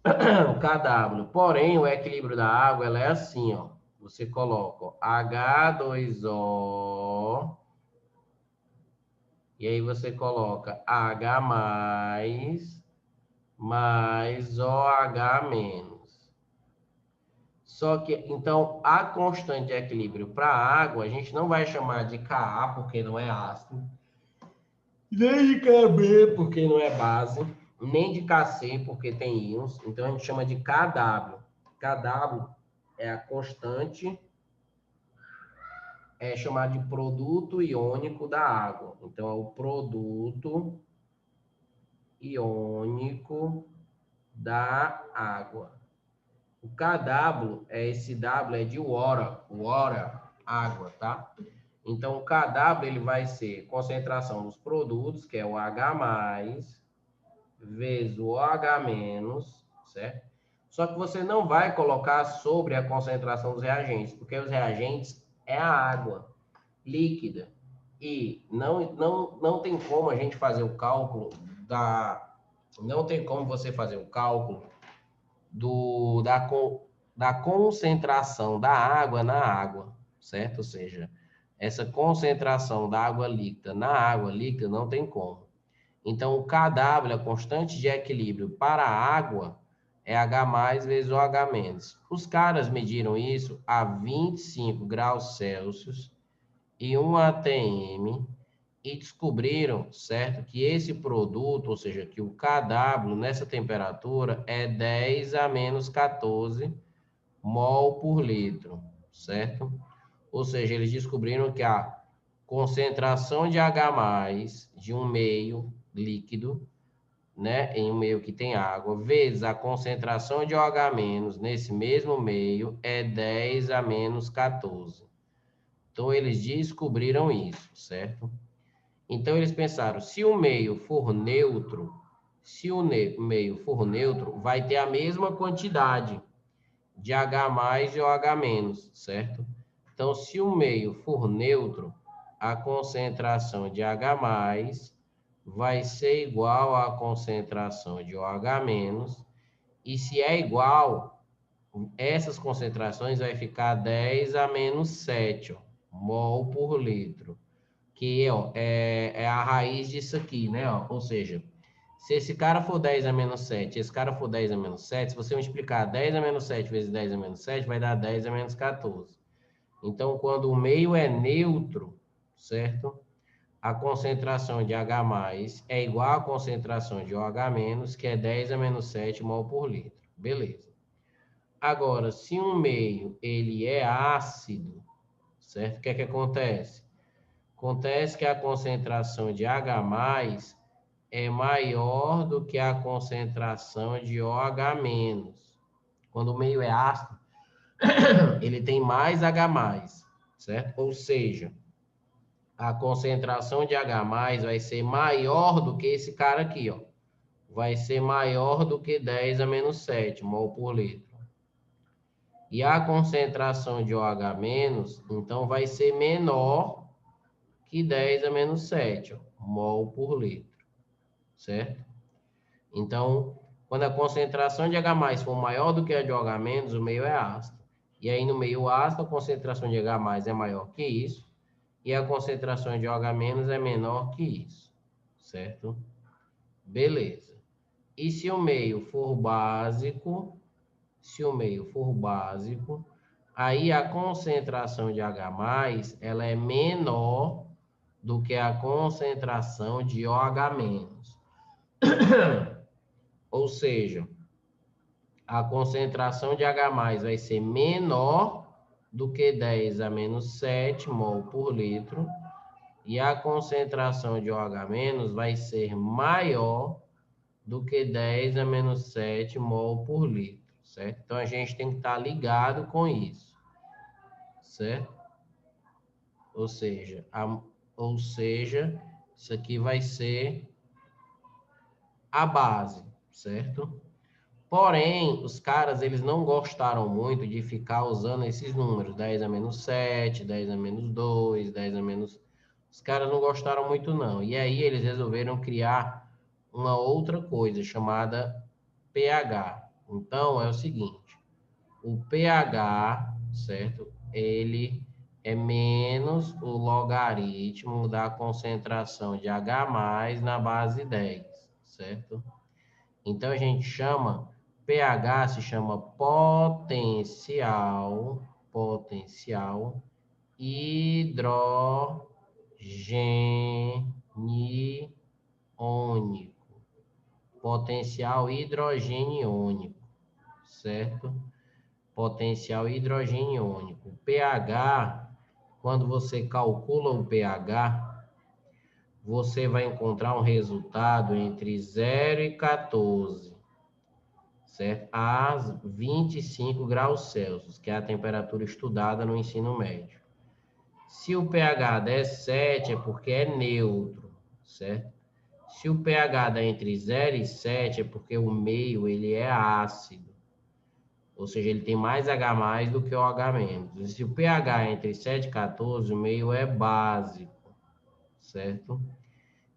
Speaker 1: kW. Porém, o equilíbrio da água, ela é assim, ó. Você coloca ó, H2O e aí você coloca H+, mais OH-. Só que, então, a constante de equilíbrio para a água, a gente não vai chamar de Ka, porque não é ácido, nem de Kb, porque não é base, nem de Kc, porque tem íons. Então, a gente chama de Kw. Kw é a constante, é chamado de produto iônico da água. Então, é o produto iônico da água. O KW, esse W é de water, água, tá? Então, o KW ele vai ser concentração dos produtos, que é o H+, vezes o OH-, certo? Só que você não vai colocar sobre a concentração dos reagentes, porque os reagentes é a água líquida. E não tem como a gente fazer o cálculo da... Não tem como você fazer o cálculo da concentração da água na água, certo? Ou seja, essa concentração da água líquida na água líquida não tem como. Então, o KW, a constante de equilíbrio para a água, é H+ vezes OH-. Os caras mediram isso a 25 graus Celsius e 1 atm e descobriram, certo, que esse produto, ou seja, que o KW nessa temperatura é 10 a menos 14 mol por litro, certo? Ou seja, eles descobriram que a concentração de H+ de um meio líquido, né, em um meio que tem água, vezes a concentração de OH- nesse mesmo meio é 10 a menos 14. Então, eles descobriram isso, certo? Então, eles pensaram, se o meio for neutro, vai ter a mesma quantidade de H+ e OH-, certo? Então, se o meio for neutro, a concentração de H+ vai ser igual à concentração de OH-, e se é igual, essas concentrações vai ficar 10 a menos 7 ó, mol por litro, que ó, é a raiz disso aqui, né? Ó? Ou seja, se esse cara for 10 a menos 7, esse cara for 10 a menos 7, se você multiplicar 10 a menos 7 vezes 10 a menos 7, vai dar 10 a menos 14. Então, quando o meio é neutro, certo? A concentração de H+ é igual à concentração de OH-, que é 10 a menos 7 mol por litro. Beleza. Agora, se um meio ele é ácido, certo? O que é que acontece? Acontece que a concentração de H+ é maior do que a concentração de OH-. Quando o meio é ácido, ele tem mais H+, certo? Ou seja, a concentração de H+ vai ser maior do que esse cara aqui, ó. vai ser maior do que 10 a menos 7 mol por litro. E a concentração de OH-, então, vai ser menor que 10 a menos 7 mol por litro, certo? Então, quando a concentração de H+ for maior do que a de OH-, o meio é ácido. E aí, no meio ácido, a concentração de H+ é maior que isso, e a concentração de OH- é menor que isso, certo? Beleza. E se o meio for básico, aí a concentração de H+, ela é menor do que a concentração de OH-. Ou seja, a concentração de H+ vai ser menor do que 10 a menos 7 mol por litro, e a concentração de OH- vai ser maior do que 10 a menos 7 mol por litro, certo? Então, a gente tem que estar ligado com isso, certo? Ou seja, isso aqui vai ser a base, certo? Porém, os caras, eles não gostaram muito de ficar usando esses números, 10 a menos 7, 10 a menos 2, 10 a menos... Os caras não gostaram muito, não. E aí, eles resolveram criar uma outra coisa, chamada pH. Então, é o seguinte, o pH, certo? Ele é menos o logaritmo da concentração de H+ na base 10, certo? Então, a gente chama, pH se chama potencial hidrogeniônico. Potencial hidrogeniônico, certo? Potencial hidrogeniônico. pH, quando você calcula o pH, você vai encontrar um resultado entre 0 e 14, certo? A 25 graus Celsius, que é a temperatura estudada no ensino médio. Se o pH der 7, é porque é neutro, certo? Se o pH dá entre 0 e 7, é porque o meio ele é ácido. Ou seja, ele tem mais H+ do que o H-. E se o pH é entre 7 e 14, o meio é básico, certo?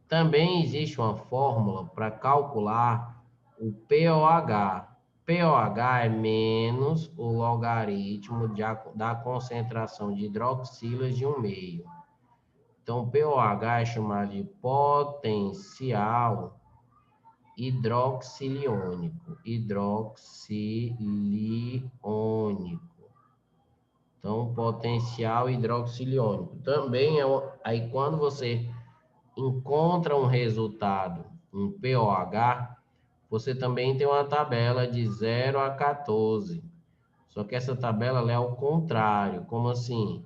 Speaker 1: Também existe uma fórmula para calcular o pOH. pOH é menos o logaritmo da concentração de hidroxilas de um meio. Então, pOH é chamado de potencial hidroxiliônico. Então, potencial hidroxiliônico. Também aí quando você encontra um resultado, um pOH, você também tem uma tabela de 0 a 14. Só que essa tabela é ao contrário. Como assim?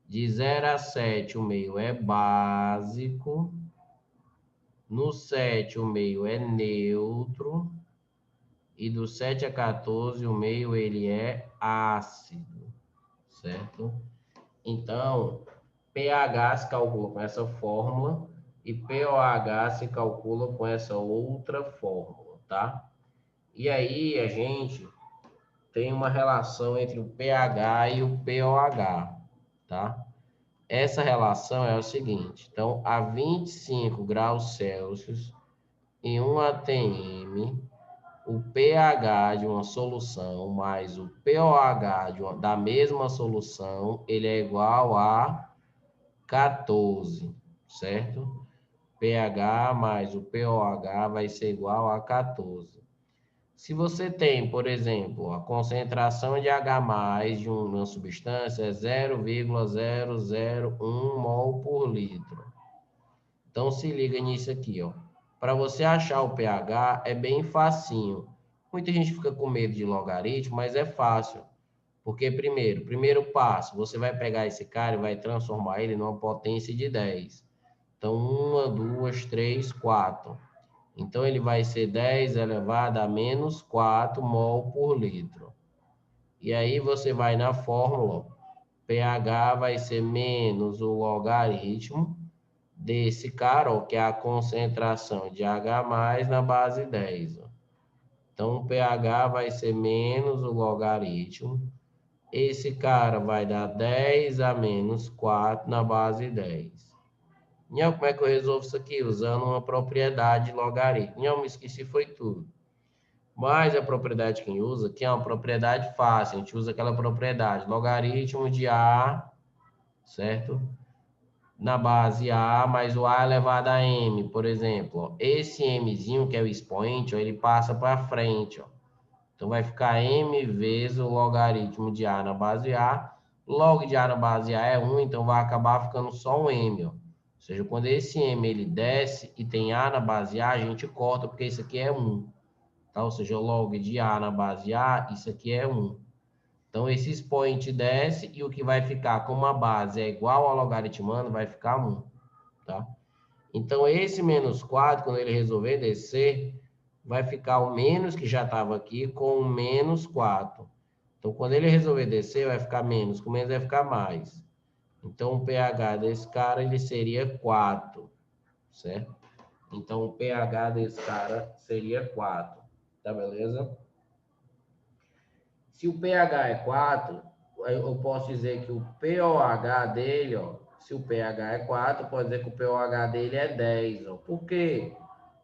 Speaker 1: De 0 a 7 o meio é básico. No 7 o meio é neutro. E do 7 a 14 o meio ele é ácido, certo? Então, pH se calcula com essa fórmula e pOH se calcula com essa outra fórmula, tá? E aí a gente tem uma relação entre o pH e o pOH, tá? Essa relação é o seguinte, então, a 25 graus Celsius em 1 atm, o pH de uma solução mais o pOH da mesma solução, ele é igual a 14, certo? pH mais o pOH vai ser igual a 14. Se você tem, por exemplo, a concentração de H+ de uma substância é 0,001 mol por litro. Então, se liga nisso aqui, ó. Para você achar o pH, é bem facinho. Muita gente fica com medo de logaritmo, mas é fácil. Porque, primeiro passo, você vai pegar esse cara e vai transformar ele numa potência de 10. Então, 1, 2, 3, 4. Então, ele vai ser 10 elevado a menos 4 mol por litro. E aí, você vai na fórmula, pH vai ser menos o logaritmo desse cara, ó, que é a concentração de H+ na base 10. Ó. Então, o pH vai ser menos o logaritmo. Esse cara vai dar 10 a menos 4 na base 10. Não, como é que eu resolvo isso aqui? Usando uma propriedade logarítmica. Não, me esqueci, foi tudo. Mas a propriedade que a gente usa, que é uma propriedade fácil, a gente usa aquela propriedade, logaritmo de A, certo? Na base A, mais o A elevado a M, por exemplo. Ó. Esse Mzinho, que é o expoente, ó, ele passa para frente, ó. Então, vai ficar M vezes o logaritmo de A na base A. Log de A na base A é 1, então vai acabar ficando só um M, ó. Ou seja, quando esse M ele desce e tem A na base A, a gente corta, porque isso aqui é 1. Tá? Ou seja, o log de A na base A, isso aqui é 1. Então, esse expoente desce e o que vai ficar como a base é igual ao logaritmando, vai ficar 1. Tá? Então, esse menos 4, quando ele resolver descer, vai ficar o menos que já estava aqui com o menos 4. Então, quando ele resolver descer, vai ficar menos, com menos vai ficar mais. Então, o pH desse cara, ele seria 4, certo? Então, o pH desse cara seria 4, tá beleza? Se o pH é 4, eu posso dizer que o pOH dele, ó, se o pH é 4, pode dizer que o pOH dele é 10. Ó. Por quê?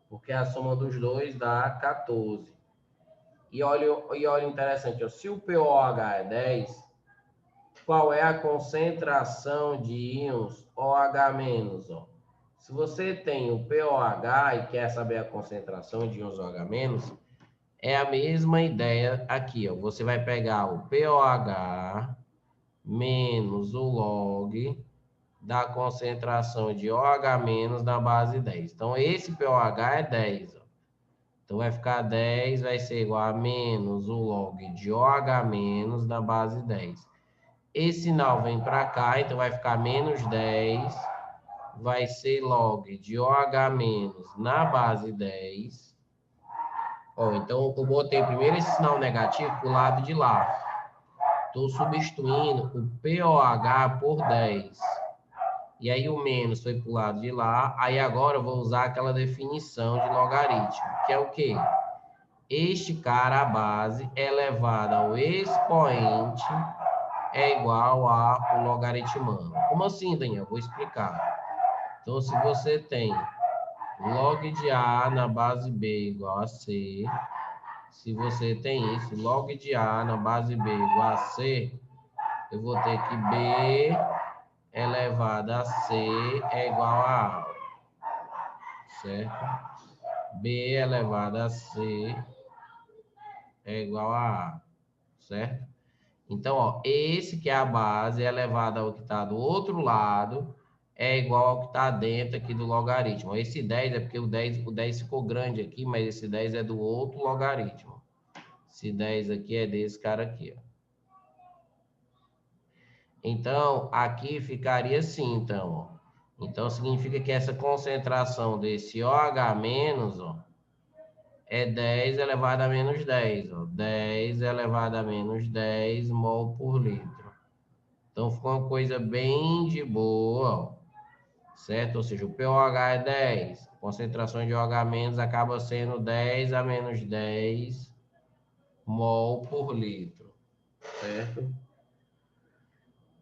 Speaker 1: Porque a soma dos dois dá 14. E olha interessante, ó, se o pOH é 10, qual é a concentração de íons OH-? Ó? Se você tem o pOH e quer saber a concentração de íons OH-, é a mesma ideia aqui, ó. Você vai pegar o pOH menos o log da concentração de OH- na base 10. Então, esse pOH é 10. Ó. Então, vai ficar 10, vai ser igual a menos o log de OH- na base 10. Esse sinal vem para cá, então vai ficar menos 10, vai ser log de OH- na base 10. Ó, então, eu botei primeiro esse sinal negativo para o lado de lá. Estou substituindo o pOH por 10. E aí o menos foi para o lado de lá. Aí agora eu vou usar aquela definição de logaritmo, que é o quê? Este cara, a base, elevado ao expoente, é igual ao logaritmando. Como assim, Daniel? Vou explicar. Então, se você tem log de A na base B igual a C, se você tem isso, log de A na base B igual a C, eu vou ter que B elevado a C é igual a A, certo? B elevado a C é igual a A, certo? Então, ó, esse que é a base elevado ao que está do outro lado é igual ao que está dentro aqui do logaritmo. Esse 10 é porque o 10 ficou grande aqui, mas esse 10 é do outro logaritmo. Esse 10 aqui é desse cara aqui, ó. Então, aqui ficaria assim, então, ó. Então, significa que essa concentração desse OH-, ó, é 10 elevado a menos 10, ó. 10 elevado a menos 10 mol por litro. Então, ficou uma coisa bem de boa, ó, certo? Ou seja, o pOH é 10, a concentração de OH- acaba sendo 10 a menos 10 mol por litro, certo?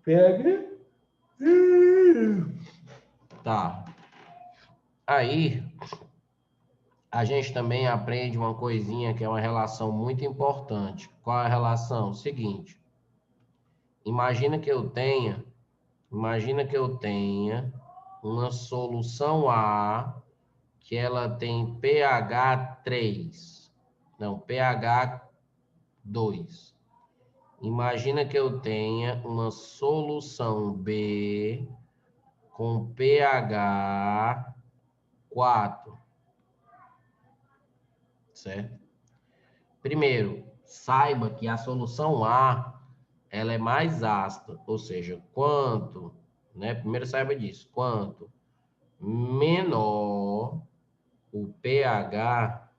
Speaker 1: pH. Tá. Aí, a gente também aprende uma coisinha que é uma relação muito importante. Qual é a relação? Seguinte, imagina que eu tenha uma solução A que ela tem pH 3. Não, pH 2. Imagina que eu tenha uma solução B com pH 4, certo? Primeiro, saiba que a solução A, ela é mais ácida, ou seja, quanto, né? Primeiro saiba disso, quanto menor o pH,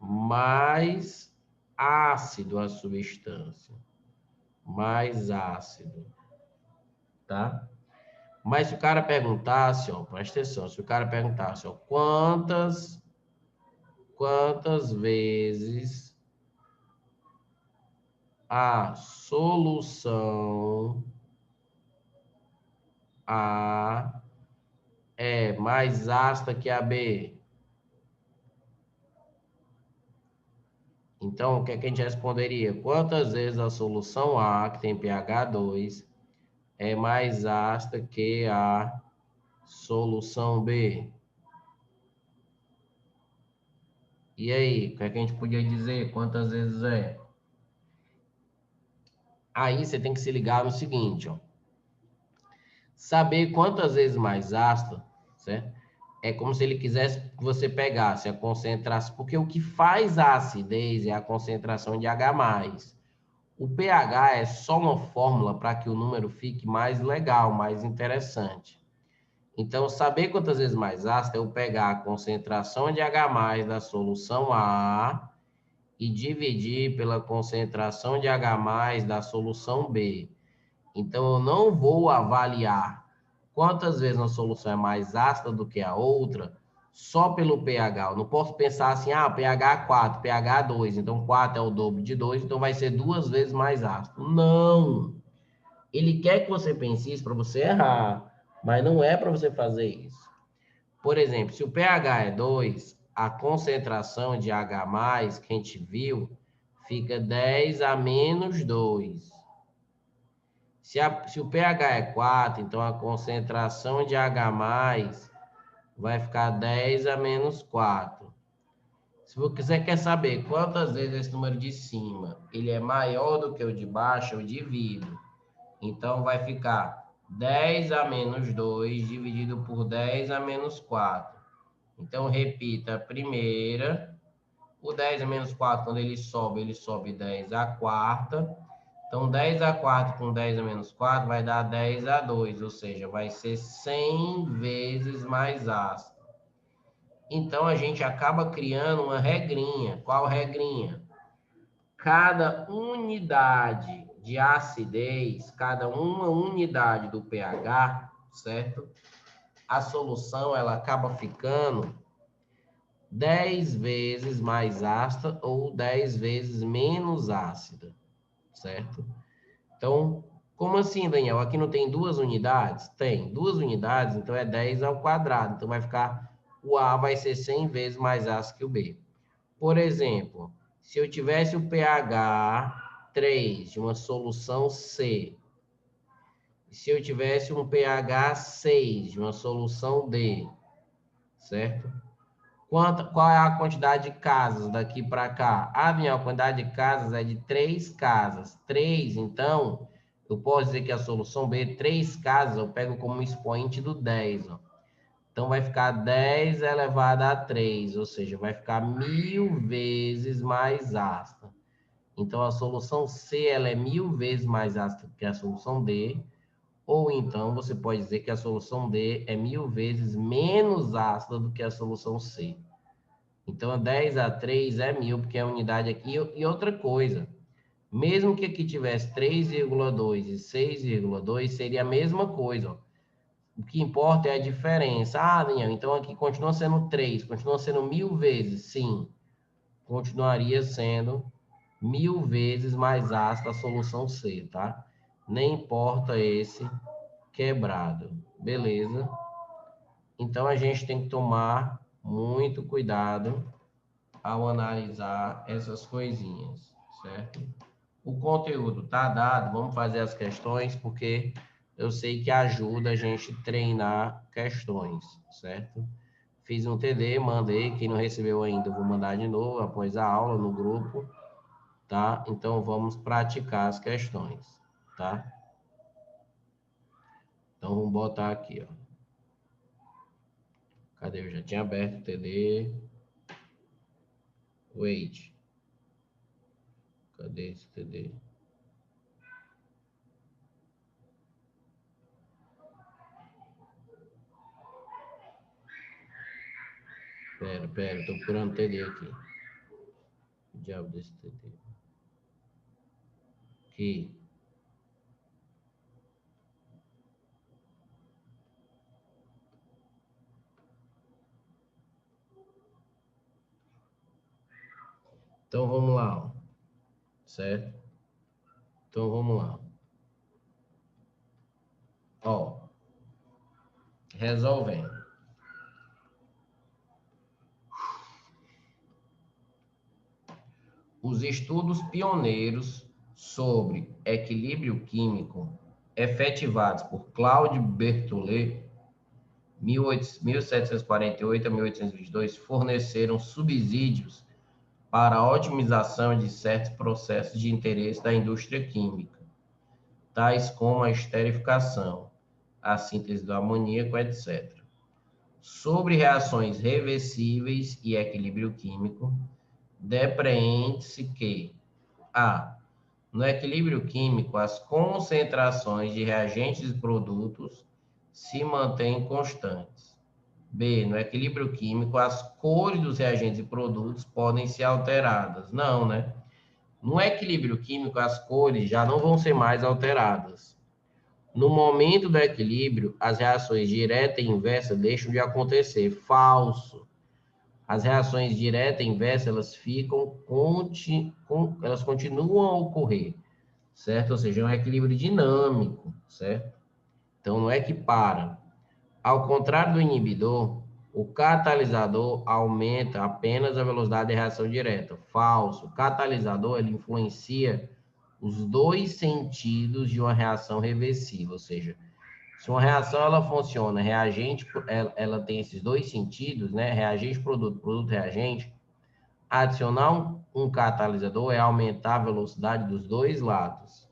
Speaker 1: mais ácido a substância, mais ácido, tá? Mas se o cara perguntasse, ó, presta atenção, se o cara perguntasse, ó, quantas vezes a solução A é mais ácida que a B? Então, o que é que a gente responderia? Quantas vezes a solução A, que tem pH 2, é mais ácida que a solução B? E aí, o que é que a gente podia dizer? Quantas vezes é? Aí você tem que se ligar no seguinte, ó. Saber quantas vezes mais ácido, certo? É como se ele quisesse que você pegasse a concentração, porque o que faz a acidez é a concentração de H+. O pH é só uma fórmula para que o número fique mais legal, mais interessante. Então, saber quantas vezes mais ácido é eu pegar a concentração de H+ da solução A e dividir pela concentração de H+ da solução B. Então, eu não vou avaliar quantas vezes uma solução é mais ácida do que a outra só pelo pH. Eu não posso pensar assim, pH 4, pH 2, então 4 é o dobro de 2, então vai ser 2 vezes mais ácido. Não! Ele quer que você pense isso para você errar, mas não é para você fazer isso. Por exemplo, se o pH é 2, a concentração de H+, que a gente viu, fica 10 a menos 2. Se o pH é 4, então a concentração de H+ vai ficar 10 a menos 4. Se você quer saber quantas vezes esse número de cima ele é maior do que o de baixo, eu divido. Então, vai ficar 10 a menos 2 dividido por 10 a menos 4. Então, repita a primeira. O 10 a menos 4, quando ele sobe 10 a quarta. Então, 10 a 4 com 10 a menos 4 vai dar 10 a 2, ou seja, vai ser 100 vezes mais ácido. Então, a gente acaba criando uma regrinha. Qual regrinha? Cada unidade de acidez, cada uma unidade do pH, certo? A solução, ela acaba ficando 10 vezes mais ácida ou 10 vezes menos ácida, certo? Então, como assim, Daniel? Aqui não tem duas unidades? Tem duas unidades, então é 10 ao quadrado. Então, vai ficar, o A vai ser 100 vezes mais ácido que o B. Por exemplo, se eu tivesse o pH 3 de uma solução C, e se eu tivesse um pH 6 de uma solução D, certo? Qual é a quantidade de casas daqui para cá? Minha quantidade de casas é de 3 casas. 3, então, eu posso dizer que a solução B, 3 casas, eu pego como expoente do 10. Ó. Então, vai ficar 10 elevado a 3, ou seja, vai ficar 1000 vezes mais ácida. Então, a solução C, ela é 1000 vezes mais ácida que a solução D, ou então, você pode dizer que a solução D é 1000 vezes menos ácida do que a solução C. Então, 10 a 3 é 1000, porque é a unidade aqui. E outra coisa, mesmo que aqui tivesse 3,2 e 6,2, seria a mesma coisa. Ó. O que importa é a diferença. Daniel, então aqui continua sendo 3, continua sendo 1000 vezes. Sim, continuaria sendo 1000 vezes mais ácida a solução C, tá? Nem importa esse quebrado, beleza? Então, a gente tem que tomar muito cuidado ao analisar essas coisinhas, certo? O conteúdo tá dado, vamos fazer as questões, porque eu sei que ajuda a gente treinar questões, certo? Fiz um TD, mandei, quem não recebeu ainda, eu vou mandar de novo após a aula no grupo, tá? Então, vamos praticar as questões, tá? Então, vamos botar aqui, ó. Cadê? Eu já tinha aberto o TD. Wait. Cadê esse TD? Pera, tô procurando TD aqui. O diabo desse TD. Aqui. Então, vamos lá, ó. Certo? Então, vamos lá. Ó, resolvendo. Os estudos pioneiros sobre equilíbrio químico, efetivados por Claude Berthollet, 1748 a 1822, forneceram subsídios para a otimização de certos processos de interesse da indústria química, tais como a esterificação, a síntese do amoníaco, etc. Sobre reações reversíveis e equilíbrio químico, depreende-se que a. No equilíbrio químico, as concentrações de reagentes e produtos se mantêm constantes. B. No equilíbrio químico, as cores dos reagentes e produtos podem ser alteradas. Não, né? No equilíbrio químico, as cores já não vão ser mais alteradas. No momento do equilíbrio, as reações direta e inversa deixam de acontecer. Falso. As reações direta e inversa, elas elas continuam a ocorrer, certo? Ou seja, é um equilíbrio dinâmico, certo? Então, não é que para. Ao contrário do inibidor, o catalisador aumenta apenas a velocidade de reação direta. Falso. O catalisador, ele influencia os dois sentidos de uma reação reversível, ou seja, se uma reação ela funciona, reagente, ela tem esses dois sentidos, né? Reagente, produto, produto, reagente. Adicionar um catalisador é aumentar a velocidade dos dois lados.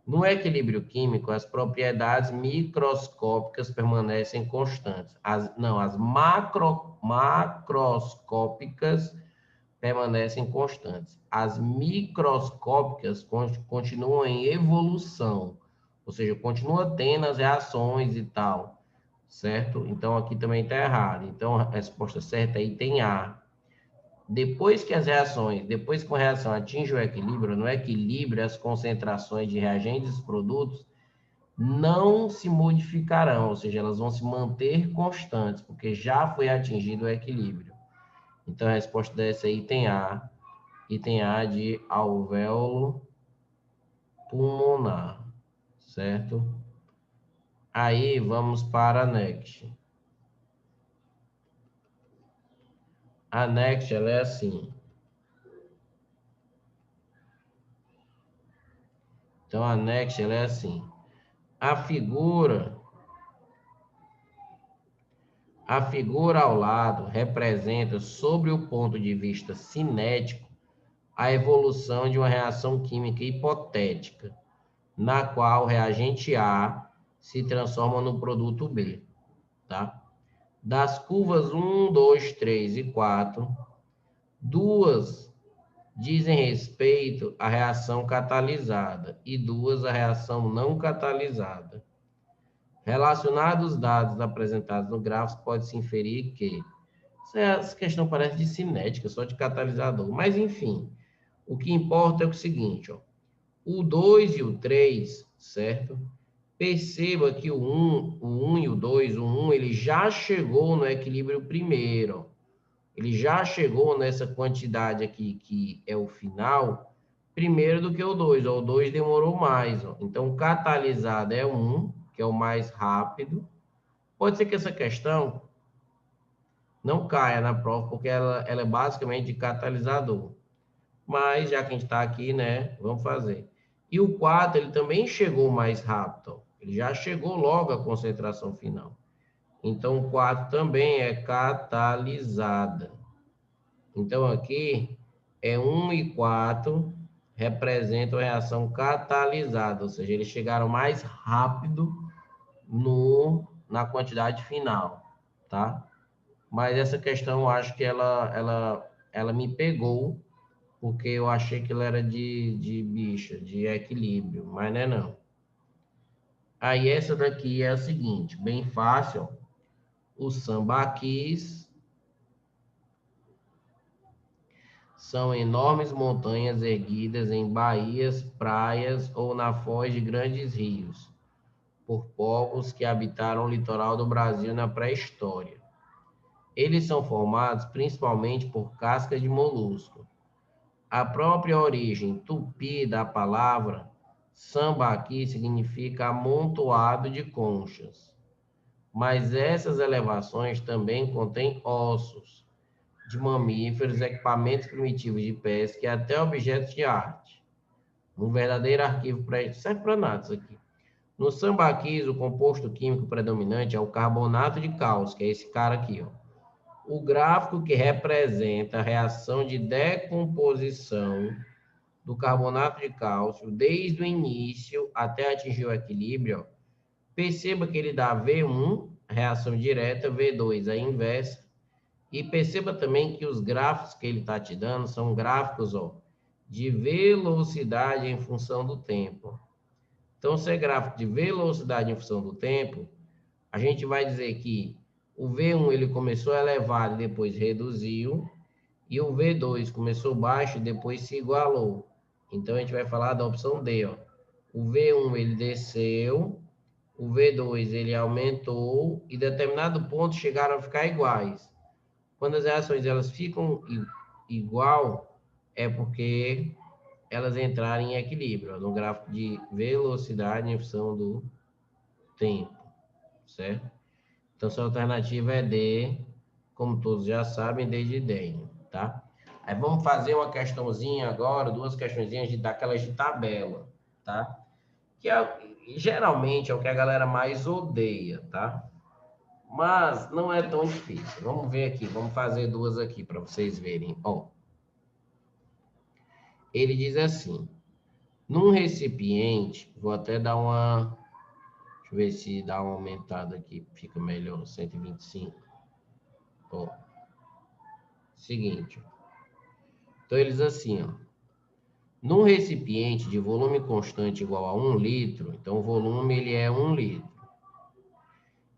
Speaker 1: No equilíbrio químico, as propriedades microscópicas permanecem constantes. As macroscópicas permanecem constantes. As microscópicas continuam em evolução, ou seja, continua tendo as reações e tal, certo? Então, aqui também está errado. Então, a resposta certa é item A. Depois que uma reação atinge o equilíbrio, no equilíbrio, as concentrações de reagentes e produtos não se modificarão, ou seja, elas vão se manter constantes, porque já foi atingido o equilíbrio. Então, a resposta dessa é item A de alvéolo pulmonar, certo? Aí, vamos para a next. A next, ela é assim. Então, a next, ela é assim. A figura ao lado representa, sobre o ponto de vista cinético, a evolução de uma reação química hipotética, na qual o reagente A se transforma no produto B, tá? Das curvas 1, 2, 3 e 4, duas dizem respeito à reação catalisada e duas à reação não catalisada. Relacionados os dados apresentados no gráfico, pode-se inferir que essa questão parece de cinética, só de catalisador. Mas, enfim, o que importa é o seguinte, ó. O 2 e o 3, certo? Perceba que o 1 e o 2, o 1 ele já chegou no equilíbrio primeiro. Ele já chegou nessa quantidade aqui, que é o final, primeiro do que o 2. O 2 demorou mais. Ó. Então, o catalisado é 1, que é o mais rápido. Pode ser que essa questão não caia na prova, porque ela é basicamente de catalisador. Mas, já que a gente está aqui, né, vamos fazer. E o 4, ele também chegou mais rápido. Ele já chegou logo à concentração final. Então, o 4 também é catalisada. Então, aqui, 1 e 4 representam a reação catalisada, ou seja, eles chegaram mais rápido na quantidade final, tá? Mas essa questão, eu acho que ela me pegou, porque eu achei que ela era de bicha, de equilíbrio, mas não é não. Aí essa daqui é a seguinte, bem fácil, os sambaquis são enormes montanhas erguidas em baías, praias ou na foz de grandes rios, por povos que habitaram o litoral do Brasil na pré-história. Eles são formados principalmente por cascas de molusco. a própria origem tupi da palavra, sambaqui significa amontoado de conchas. Mas essas elevações também contêm ossos de mamíferos, equipamentos primitivos de pesca e até objetos de arte. Um verdadeiro arquivo para isso. Serve para nada isso aqui. No sambaquis, o composto químico predominante é o carbonato de cálcio, que é esse cara aqui, ó. O gráfico que representa a reação de decomposição do carbonato de cálcio desde o início até atingir o equilíbrio, ó. Perceba que ele dá V1, reação direta, V2, a inversa. E perceba também que os gráficos que ele está te dando são gráficos, ó, de velocidade em função do tempo. Então, se é gráfico de velocidade em função do tempo, a gente vai dizer que o V1 ele começou elevado e depois reduziu, e o V2 começou baixo e depois se igualou. Então, a gente vai falar da opção D, ó. O V1 ele desceu, o V2 ele aumentou, e em determinado ponto chegaram a ficar iguais. Quando as reações elas ficam igual, é porque elas entrarem em equilíbrio, ó, no gráfico de velocidade em função do tempo, certo? Então, sua alternativa é D, como todos já sabem, D de denho, tá? Aí vamos fazer uma questãozinha agora, duas questõezinhas daquelas de tabela, tá? Que geralmente é o que a galera mais odeia, tá? Mas não é tão difícil. Vamos ver aqui, vamos fazer duas aqui para vocês verem. Ó, ele diz assim, num recipiente, vou até dar uma, deixa eu ver se dá uma aumentada aqui, fica melhor, 125. Ó, seguinte, então eles assim, ó, num recipiente de volume constante igual a 1 litro, então o volume ele é 1 litro.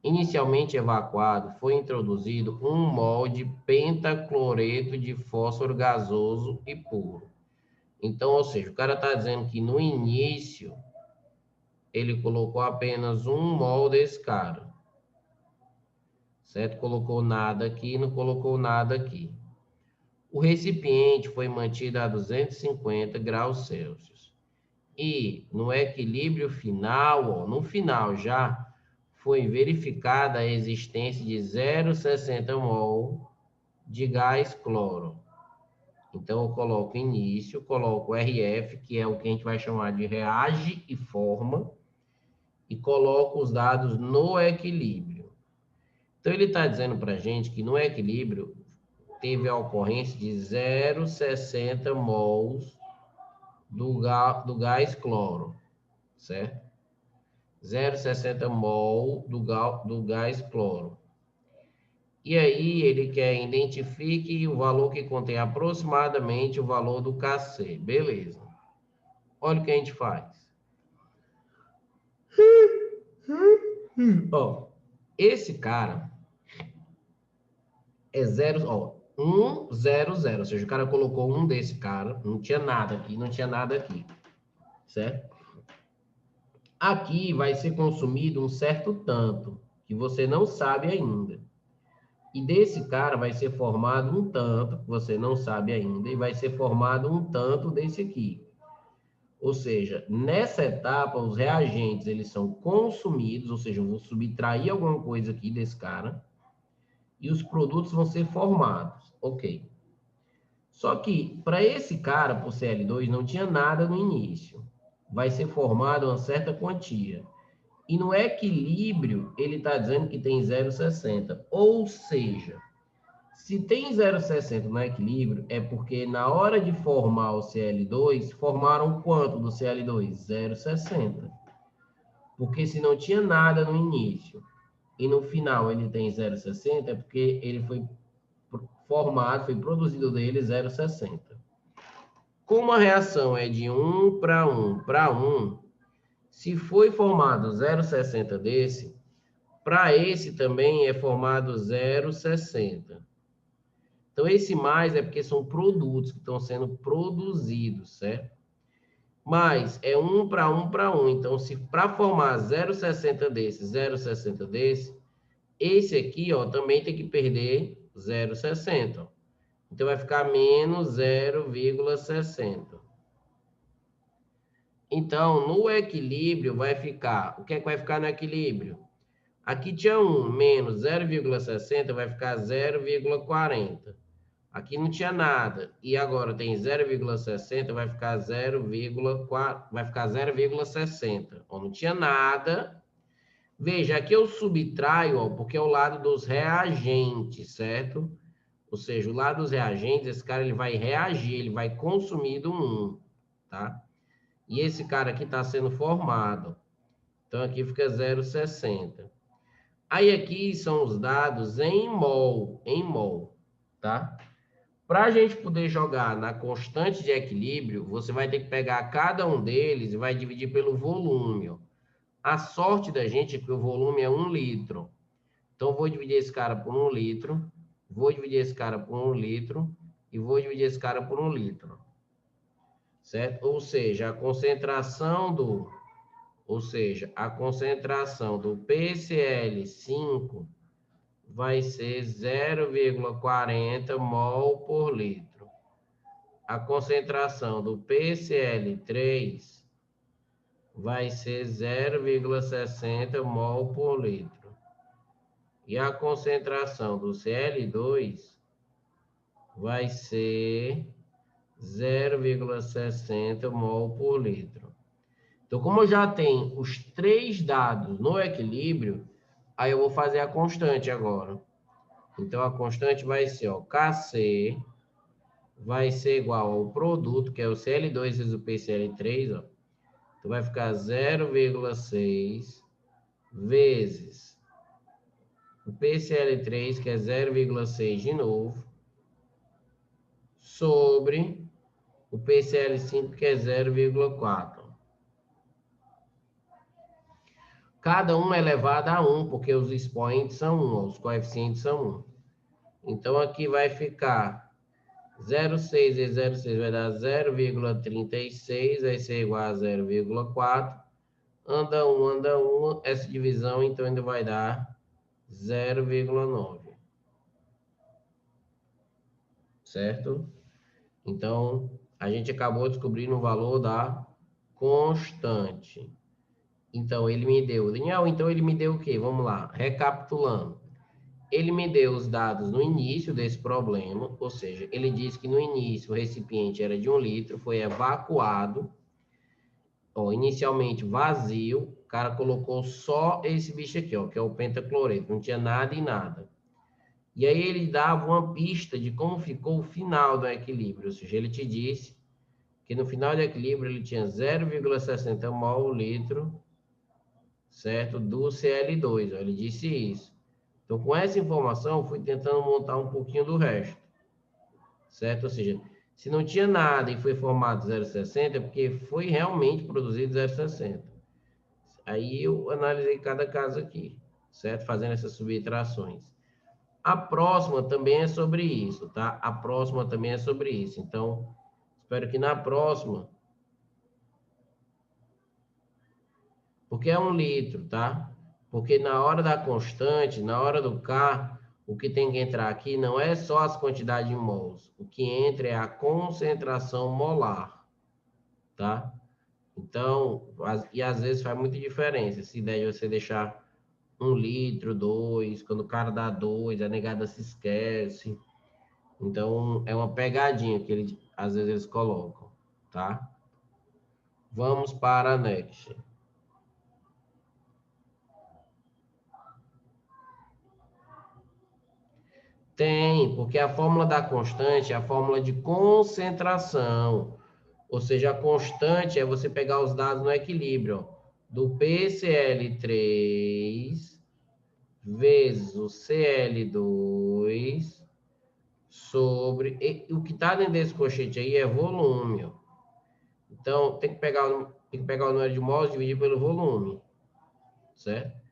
Speaker 1: Inicialmente evacuado, foi introduzido 1 mol de pentacloreto de fósforo gasoso e puro. Então, ou seja, o cara está dizendo que no início ele colocou apenas 1 mol desse cara. Certo? Colocou nada aqui, não colocou nada aqui. O recipiente foi mantido a 250 graus Celsius. E no equilíbrio final, ó, no final já, foi verificada a existência de 0,60 mol de gás cloro. Então, eu coloco início, coloco RF, que é o que a gente vai chamar de reage e forma, e coloco os dados no equilíbrio. Então, ele está dizendo para a gente que no equilíbrio teve a ocorrência de 0,60 mols do gás cloro, certo? 0,60 mol do gás cloro. E aí ele quer identifique o valor que contém aproximadamente o valor do Kc. Beleza. Olha o que a gente faz. Ó, esse cara é 0, ó, 1, 0, 0. Ou seja, o cara colocou um desse cara, não tinha nada aqui, não tinha nada aqui. Certo? Aqui vai ser consumido um certo tanto, que você não sabe ainda. E desse cara vai ser formado um tanto, que você não sabe ainda, e vai ser formado um tanto desse aqui. Ou seja, nessa etapa, os reagentes, eles são consumidos, ou seja, eu vou subtrair alguma coisa aqui desse cara, e os produtos vão ser formados. Ok. Só que, para esse cara, por Cl2, não tinha nada no início. Vai ser formado uma certa quantia. E no equilíbrio, ele está dizendo que tem 0,60. Ou seja, se tem 0,60 no equilíbrio, é porque na hora de formar o Cl2, formaram quanto do Cl2? 0,60. Porque se não tinha nada no início e no final ele tem 0,60, é porque ele foi formado, foi produzido dele 0,60. Como a reação é de 1 para 1 para 1, se foi formado 0,60 desse, para esse também é formado 0,60. Então, esse mais é porque são produtos que estão sendo produzidos, certo? Mas é 1 para 1 para 1. Então, se para formar 0,60 desse, 0,60 desse, esse aqui, ó, também tem que perder 0,60. Então, vai ficar menos 0,60. Então, no equilíbrio vai ficar... O que é que vai ficar no equilíbrio? Aqui tinha 1 menos 0,60, vai ficar 0,40. Aqui não tinha nada. E agora tem 0,60, vai ficar 0,4, vai ficar 0,60. Não tinha nada. Veja, aqui eu subtraio, ó, porque é o lado dos reagentes, certo? Ou seja, o lado dos reagentes, esse cara ele vai reagir, ele vai consumir do 1, tá? E esse cara aqui está sendo formado. Então, aqui fica 0,60. Aí, aqui são os dados em mol, tá? Para a gente poder jogar na constante de equilíbrio, você vai ter que pegar cada um deles e vai dividir pelo volume, ó. A sorte da gente é que o volume é 1 litro. Então, eu vou dividir esse cara por 1 litro, vou dividir esse cara por 1 litro e vou dividir esse cara por 1 litro. Certo? Ou seja, a concentração do PCl5 vai ser 0,40 mol por litro. A concentração do PCl3 vai ser 0,60 mol por litro. E a concentração do Cl2 vai ser 0,60 mol por litro. Então, como eu já tenho os 3 dados no equilíbrio, aí eu vou fazer a constante agora. Então, a constante vai ser, ó, Kc vai ser igual ao produto, que é o Cl2 vezes o PCl3, ó. Então, vai ficar 0,6 vezes o PCl3, que é 0,6 de novo, sobre o PCl5, que é 0,4. Cada um é elevado a 1, porque os expoentes são 1, os coeficientes são 1. Então, aqui vai ficar 0,6 vezes 0,6 vai dar 0,36, vai ser igual a 0,4. Anda 1, essa divisão, então, ainda vai dar 0,9. Certo? Então, a gente acabou descobrindo o valor da constante. Então, ele me deu... Daniel, então ele me deu o quê? Vamos lá, recapitulando. Ele me deu os dados no início desse problema, ou seja, ele disse que no início o recipiente era de 1 litro, foi evacuado, ó, inicialmente vazio, o cara colocou só esse bicho aqui, ó, que é o pentacloreto, não tinha nada e nada. E aí ele dava uma pista de como ficou o final do equilíbrio, ou seja, ele te disse que no final do equilíbrio ele tinha 0,60 mol litro, certo, do Cl2, ó, ele disse isso. Então, com essa informação, eu fui tentando montar um pouquinho do resto, certo? Ou seja, se não tinha nada e foi formado 0,60, é porque foi realmente produzido 0,60. Aí eu analisei cada caso aqui, certo? Fazendo essas subtrações. A próxima também é sobre isso, tá? A próxima também é sobre isso. Então, espero que na próxima... Porque é 1 litro, tá? Porque na hora da constante, na hora do K, o que tem que entrar aqui não é só as quantidades de mols. O que entra é a concentração molar, tá? Então, e às vezes faz muita diferença. Essa ideia de você deixar 1 litro, 2, quando o cara dá 2, a negada se esquece. Então, é uma pegadinha que às vezes eles colocam, tá? Vamos para a next. Tem, porque a fórmula da constante é a fórmula de concentração. Ou seja, a constante é você pegar os dados no equilíbrio, ó, do PCl3 vezes o Cl2 sobre... o que está dentro desse colchete aí é volume, ó. Então, tem que pegar o número de mols e dividir pelo volume, certo?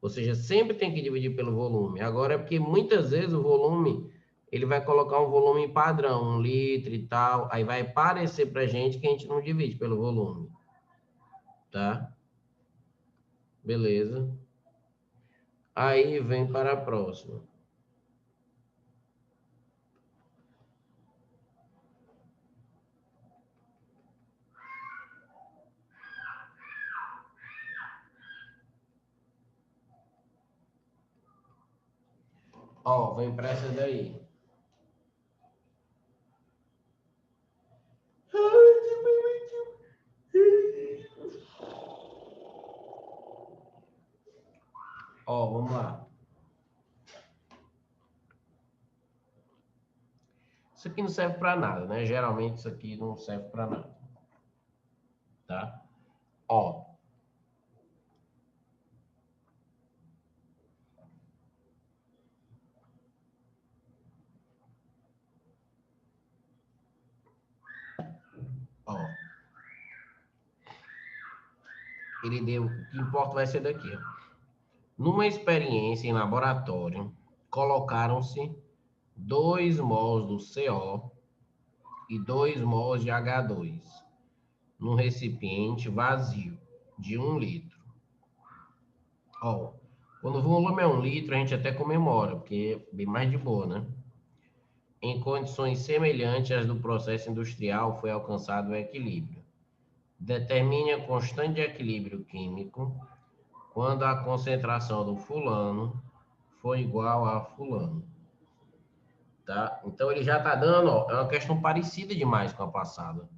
Speaker 1: Ou seja, sempre tem que dividir pelo volume. Agora é porque muitas vezes o volume, ele vai colocar um volume padrão, 1 litro e tal, aí vai parecer pra gente que a gente não divide pelo volume. Tá? Beleza. Aí vem para a próxima. Ó, vem para essa daí. Ó, vamos lá. Isso aqui não serve para nada, né? Geralmente isso aqui não serve para nada. Tá? Ó. Ó. Ele deu, o que importa vai ser daqui, ó. Numa experiência em laboratório, colocaram-se 2 mols do CO e 2 mols de H2 num recipiente vazio de 1 litro. Ó, quando o volume é 1 litro, a gente até comemora, porque é bem mais de boa, né? Em condições semelhantes às do processo industrial, foi alcançado o equilíbrio. Determine a constante de equilíbrio químico quando a concentração do fulano for igual a fulano. Tá? Então, ele já está dando, ó, é uma questão parecida demais com a passada.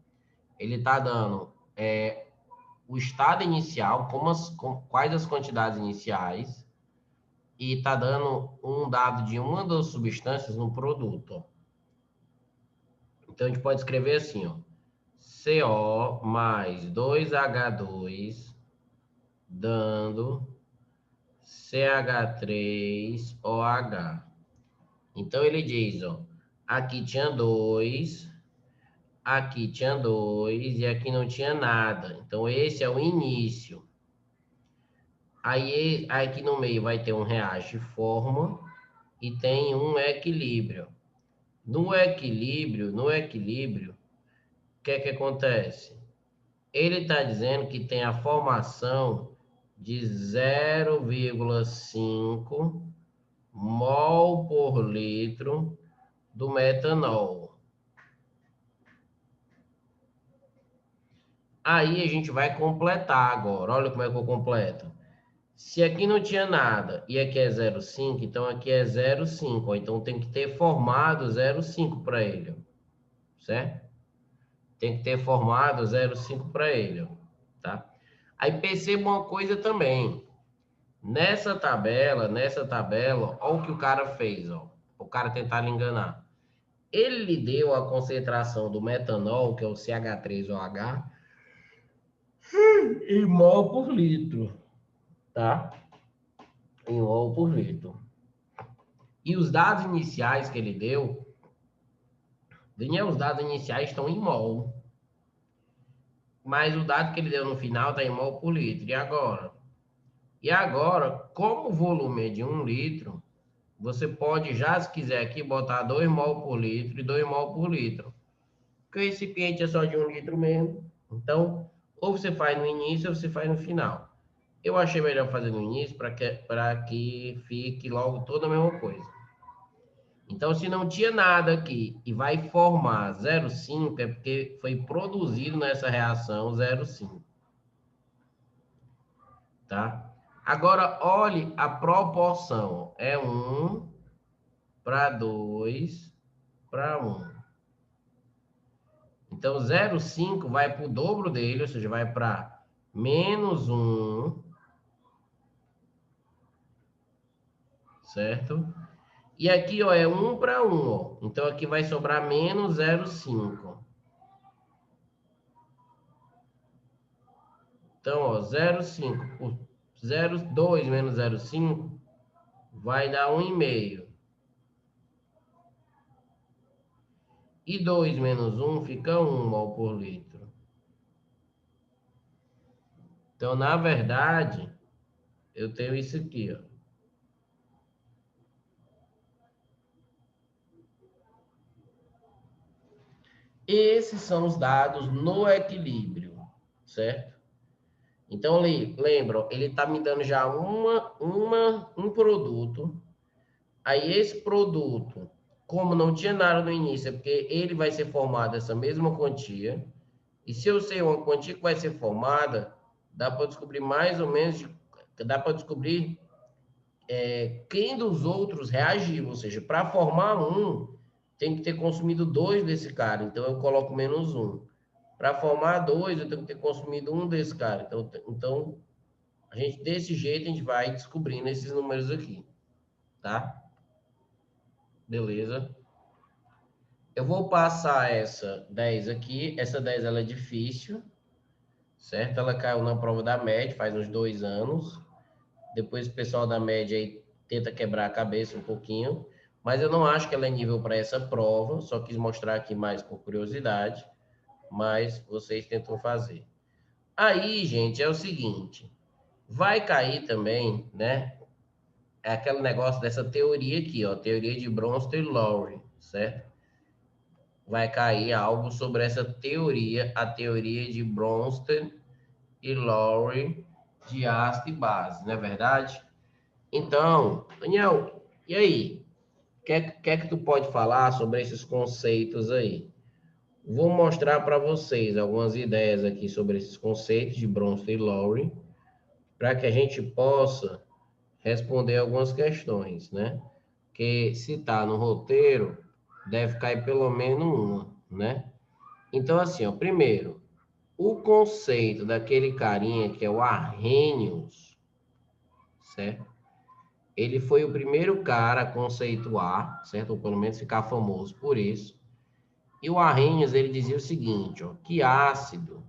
Speaker 1: Ele está dando o estado inicial, quais as quantidades iniciais, e está dando um dado de uma das substâncias no produto. Ó. Então, a gente pode escrever assim, ó, CO mais 2H2 dando CH3OH. Então, ele diz, ó, aqui tinha 2, aqui tinha 2 e aqui não tinha nada. Então, esse é o início. Aí, aqui no meio vai ter um reage forma e tem um equilíbrio. No equilíbrio, o que é que acontece? Ele está dizendo que tem a formação de 0,5 mol por litro do metanol. Aí a gente vai completar agora. Olha como é que eu completo. Se aqui não tinha nada e aqui é 0,5, então aqui é 0,5. Então tem que ter formado 0,5 para ele. Certo? Tem que ter formado 0,5 para ele. Tá? Aí perceba uma coisa também. Nessa tabela, olha o que o cara fez. Ó. O cara tentar lhe enganar. Ele lhe deu a concentração do metanol, que é o CH3OH, em mol por litro, tá? Em mol por litro. E os dados iniciais que ele deu, Daniel, os dados iniciais estão em mol. Mas o dado que ele deu no final está em mol por litro. E agora? E agora, como o volume é de 1 litro, você pode já, se quiser aqui, botar 2 mol por litro e 2 mol por litro. Porque o recipiente é só de 1 litro mesmo. Então, ou você faz no início ou você faz no final. Eu achei melhor fazer no início para que fique logo toda a mesma coisa. Então, se não tinha nada aqui e vai formar 0,5, é porque foi produzido nessa reação 0,5. Tá? Agora, olhe a proporção. É 1 para 2 para 1. Então, 0,5 vai para o dobro dele, ou seja, vai para menos 1, certo? E aqui, ó, é 1 para 1, ó. Então, aqui vai sobrar menos 0,5. Então, ó, 0,5 por 0,2 menos 0,5 vai dar 1,5. E 2 menos 1 fica 1 mol por litro. Então, na verdade, eu tenho isso aqui, ó. Esses são os dados no equilíbrio, certo? Então, lembra, ele está me dando já um produto. Aí, esse produto, como não tinha nada no início, é porque ele vai ser formado essa mesma quantia. E se eu sei uma quantia que vai ser formada, dá para descobrir mais ou menos, dá para descobrir quem dos outros reagiu, ou seja, para formar um, tem que ter consumido 2 desse cara, então eu coloco menos 1. Para formar 2, eu tenho que ter consumido 1 desse cara. Então, desse jeito, a gente vai descobrindo esses números aqui, tá? Beleza? Eu vou passar essa 10 aqui. Essa 10 ela é difícil, certo? Ela caiu na prova da MED faz uns 2 anos. Depois o pessoal da MED aí tenta quebrar a cabeça um pouquinho. Mas eu não acho que ela é nível para essa prova. Só quis mostrar aqui mais por curiosidade. Mas vocês tentam fazer. Aí, gente, é o seguinte. Vai cair também, né? É aquele negócio dessa teoria aqui, ó. Teoria de Bronsted e Lowry, certo? Vai cair algo sobre essa teoria, a teoria de Bronsted e Lowry de ácido e base, não é verdade? Então, Daniel, e aí? O que é que tu pode falar sobre esses conceitos aí? Vou mostrar para vocês algumas ideias aqui sobre esses conceitos de Bronsted e Lowry, para que a gente possa responder algumas questões, né? Que se está no roteiro, deve cair pelo menos uma, né? Então, assim, ó, primeiro, o conceito daquele carinha que é o Arrhenius, certo? Ele foi o primeiro cara a conceituar, certo? Ou pelo menos ficar famoso por isso. E o Arrhenius, ele dizia o seguinte, ó, que ácido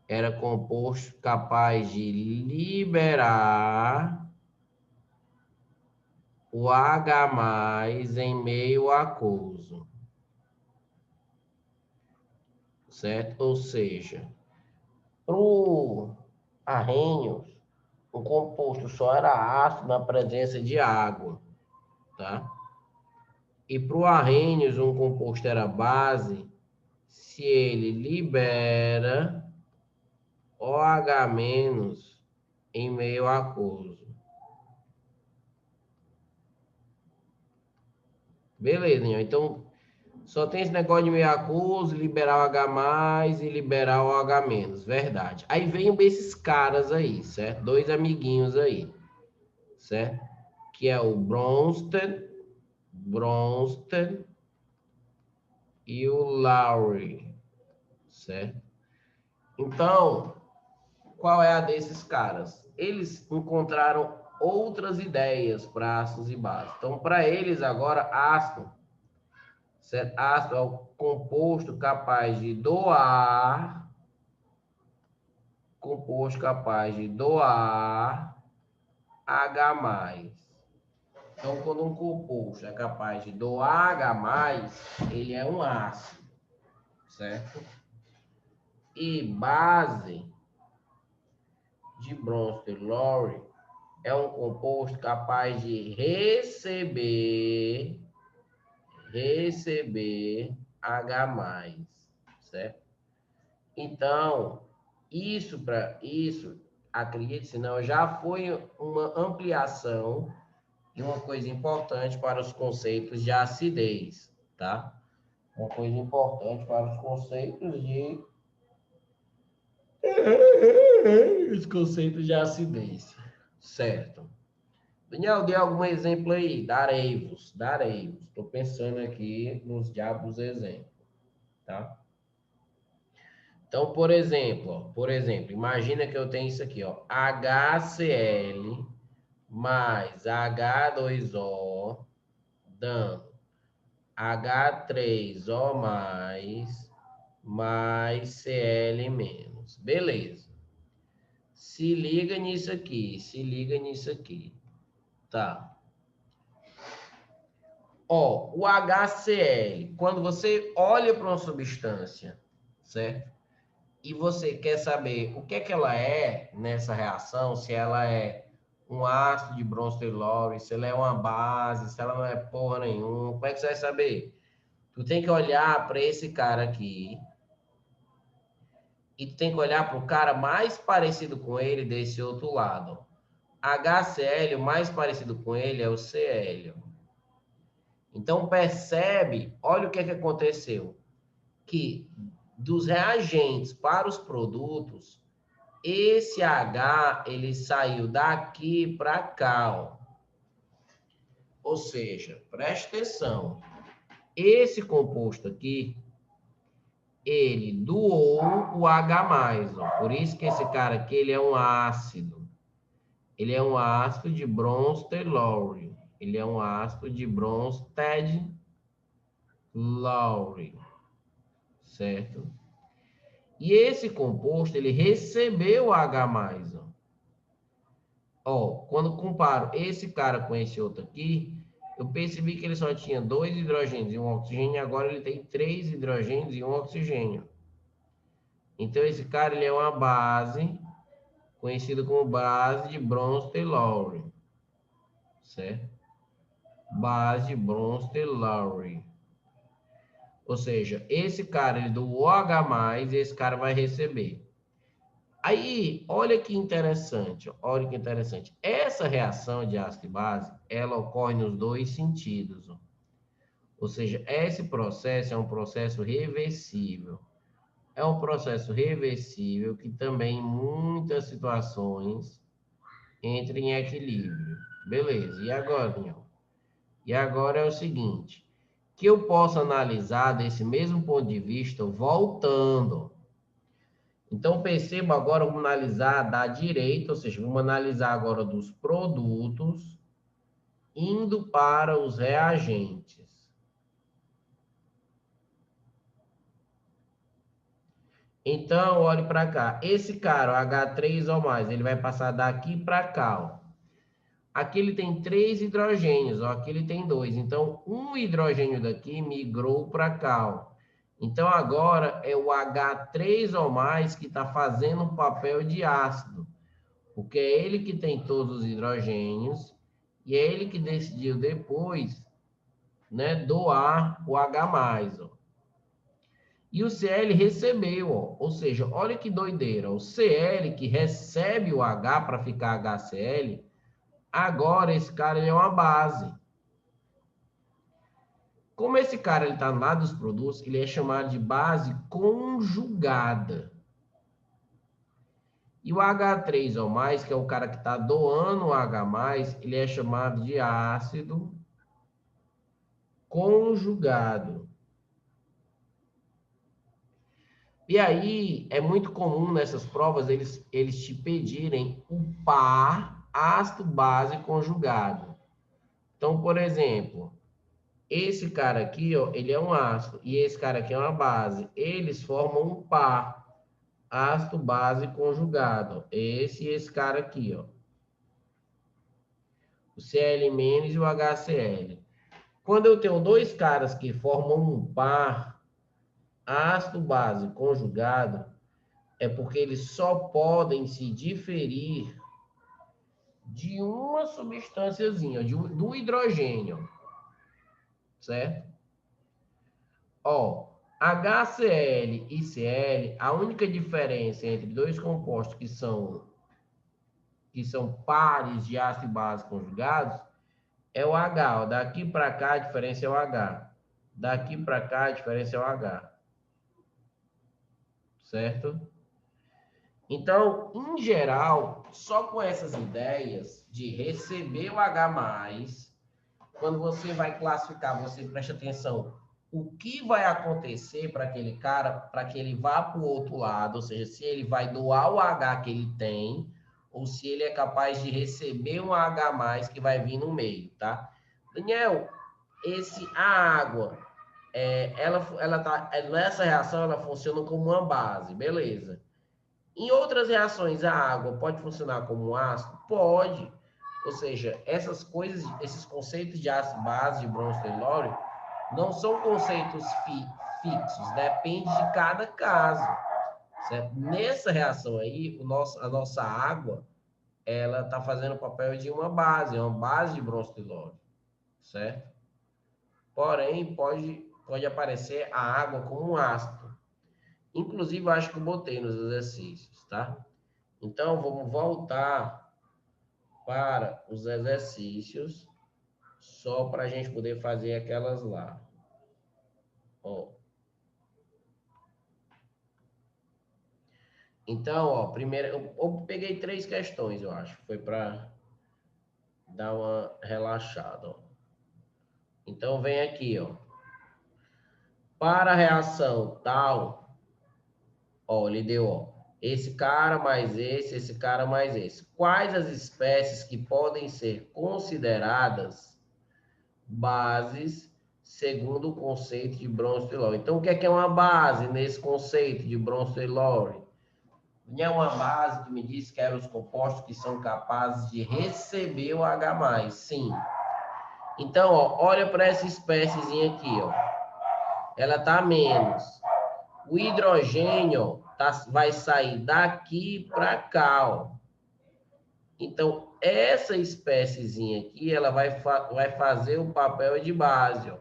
Speaker 1: era composto capaz de liberar o H+ em meio aquoso, certo? Ou seja, para o Arrhenius, o composto só era ácido na presença de água, tá? E para o Arrhenius, um composto era base se ele libera OH- em meio aquoso. Beleza, então só tem esse negócio de meio aquoso, liberar o H+ e liberar o OH-, verdade. Aí vem esses caras aí, certo? 2 amiguinhos aí, certo? Que é o Bronsted e o Lowry, certo? Então, qual é a desses caras? Eles encontraram outras ideias para ácidos e bases. Então, para eles agora, ácido, certo? Ácido é o composto capaz de doar H+. Então, quando um composto é capaz de doar H+, ele é um ácido, certo? E base de Bronsted Lowry é um composto capaz de receber H+, certo? Então, isso, acredite-se não, já foi uma ampliação e uma coisa importante para os conceitos de acidez, tá? Uma coisa importante para os conceitos de acidez, certo? Daniel, dê algum exemplo aí, darei-vos. Estou pensando aqui nos diabos exemplos, tá? Então, por exemplo, imagina que eu tenho isso aqui, ó, HCl mais H2O dando H3O mais Cl menos. Beleza. Se liga nisso aqui. Tá. Ó, o HCl, quando você olha para uma substância, certo? E você quer saber o que é que ela é nessa reação, se ela é um ácido de Bronsted Lowry, se ela é uma base, se ela não é porra nenhuma, como é que você vai saber? Tu tem que olhar para esse cara aqui e tu tem que olhar para o cara mais parecido com ele desse outro lado. HCl, o mais parecido com ele é o Cl. Então percebe, olha o que é que aconteceu, que dos reagentes para os produtos, esse H, ele saiu daqui para cá, ó. Ou seja, preste atenção. Esse composto aqui, ele doou o H+, ó. Por isso que esse cara aqui, ele é um ácido. Ele é um ácido de Bronsted-Lowry. Ele é um ácido de Bronsted-Lowry. Certo? E esse composto, ele recebeu H+, ó. Ó, quando comparo esse cara com esse outro aqui, eu percebi que ele só tinha 2 hidrogênios e um oxigênio, e agora ele tem 3 hidrogênios e um oxigênio. Então, esse cara, ele é uma base, conhecida como base de Bronsted-Lowry. Certo? Base de Bronsted-Lowry. Ou seja, esse cara, ele do OH+, esse cara vai receber. Aí, olha que interessante, olha que interessante. Essa reação de ácido e base, ela ocorre nos dois sentidos. Ou seja, esse processo é um processo reversível. É um processo reversível que também, em muitas situações, entra em equilíbrio. Beleza, e agora, Daniel? E agora é o seguinte, que eu posso analisar desse mesmo ponto de vista, voltando. Então, perceba agora, vamos analisar da direita, ou seja, vamos analisar agora dos produtos indo para os reagentes. Então, olhe para cá. Esse cara, o H3O+, ele vai passar daqui para cá, ó. Aqui ele tem 3 hidrogênios, ó. Aqui ele tem 2. Então, um hidrogênio daqui migrou para cá, ó. Então, agora é o H3O+, que está fazendo o papel de ácido. Porque é ele que tem todos os hidrogênios e é ele que decidiu depois, né, doar o H+, ó. E o Cl recebeu, ó. Ou seja, olha que doideira. O Cl que recebe o H para ficar HCl, agora esse cara ele é uma base. Como esse cara ele está no lado dos produtos, ele é chamado de base conjugada. E o H3O+, que é o cara que está doando o H+, ele é chamado de ácido conjugado. E aí, é muito comum nessas provas eles te pedirem o par ácido-base conjugado. Então, por exemplo, esse cara aqui, ó, ele é um ácido e esse cara aqui é uma base. Eles formam um par ácido-base conjugado. Esse e esse cara aqui, ó. O Cl- e o HCl. Quando eu tenho dois caras que formam um par ácido-base conjugado, é porque eles só podem se diferir de uma substânciazinha, do hidrogênio, certo? Ó, HCl e Cl, a única diferença entre dois compostos que são pares de ácido e base conjugados é o H. Ó. Daqui para cá a diferença é o H. Daqui para cá a diferença é o H. Certo? Então, em geral, só com essas ideias de receber o H+, quando você vai classificar, você presta atenção o que vai acontecer para aquele cara, para que ele vá para o outro lado, ou seja, se ele vai doar o H que ele tem, ou se ele é capaz de receber um H+, que vai vir no meio, tá? Daniel, a água, nessa reação, ela funciona como uma base, beleza. Em outras reações, a água pode funcionar como um ácido? Pode. Ou seja, essas coisas, esses conceitos de ácido base, de Bronsted-Lowry, não são conceitos fixos, depende de cada caso. Certo? Nessa reação aí, a nossa água, ela está fazendo o papel de uma base, é uma base de Bronsted-Lowry, certo? Porém, pode aparecer a água como um ácido. Inclusive, eu acho que eu botei nos exercícios, tá? Então, vamos voltar para os exercícios, só para a gente poder fazer aquelas lá. Ó. Então, ó, primeiro, eu peguei 3 questões, eu acho. Foi para dar uma relaxada, ó. Então, vem aqui, ó. Para a reação tal, ó, ele deu, ó, esse cara mais esse cara mais esse. Quais as espécies que podem ser consideradas bases segundo o conceito de Bronsted-Lowry? Então, o que é uma base nesse conceito de Bronsted-Lowry? Não é uma base que me disse que eram os compostos que são capazes de receber o H+. Sim. Então, ó, olha para essa espéciezinha aqui, ó. Ela tá menos. O hidrogênio vai sair daqui para cá, ó. Então, essa espéciezinha aqui, ela vai fazer o papel de base, ó.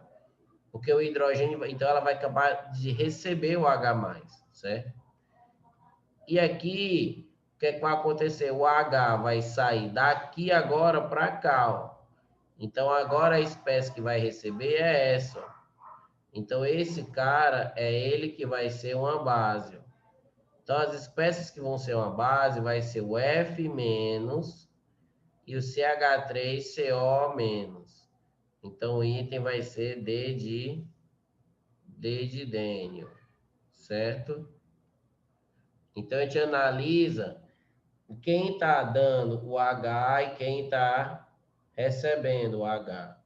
Speaker 1: Porque o hidrogênio, então, ela vai acabar de receber o H+, certo? E aqui, o que vai acontecer? O H vai sair daqui agora para cá, ó. Então, agora a espécie que vai receber é essa, ó. Então, esse cara é ele que vai ser uma base, ó. Então, as espécies que vão ser uma base vai ser o F- e o CH3CO-. Então, o item vai ser D de dênio, certo? Então, a gente analisa quem está dando o H e quem está recebendo o H.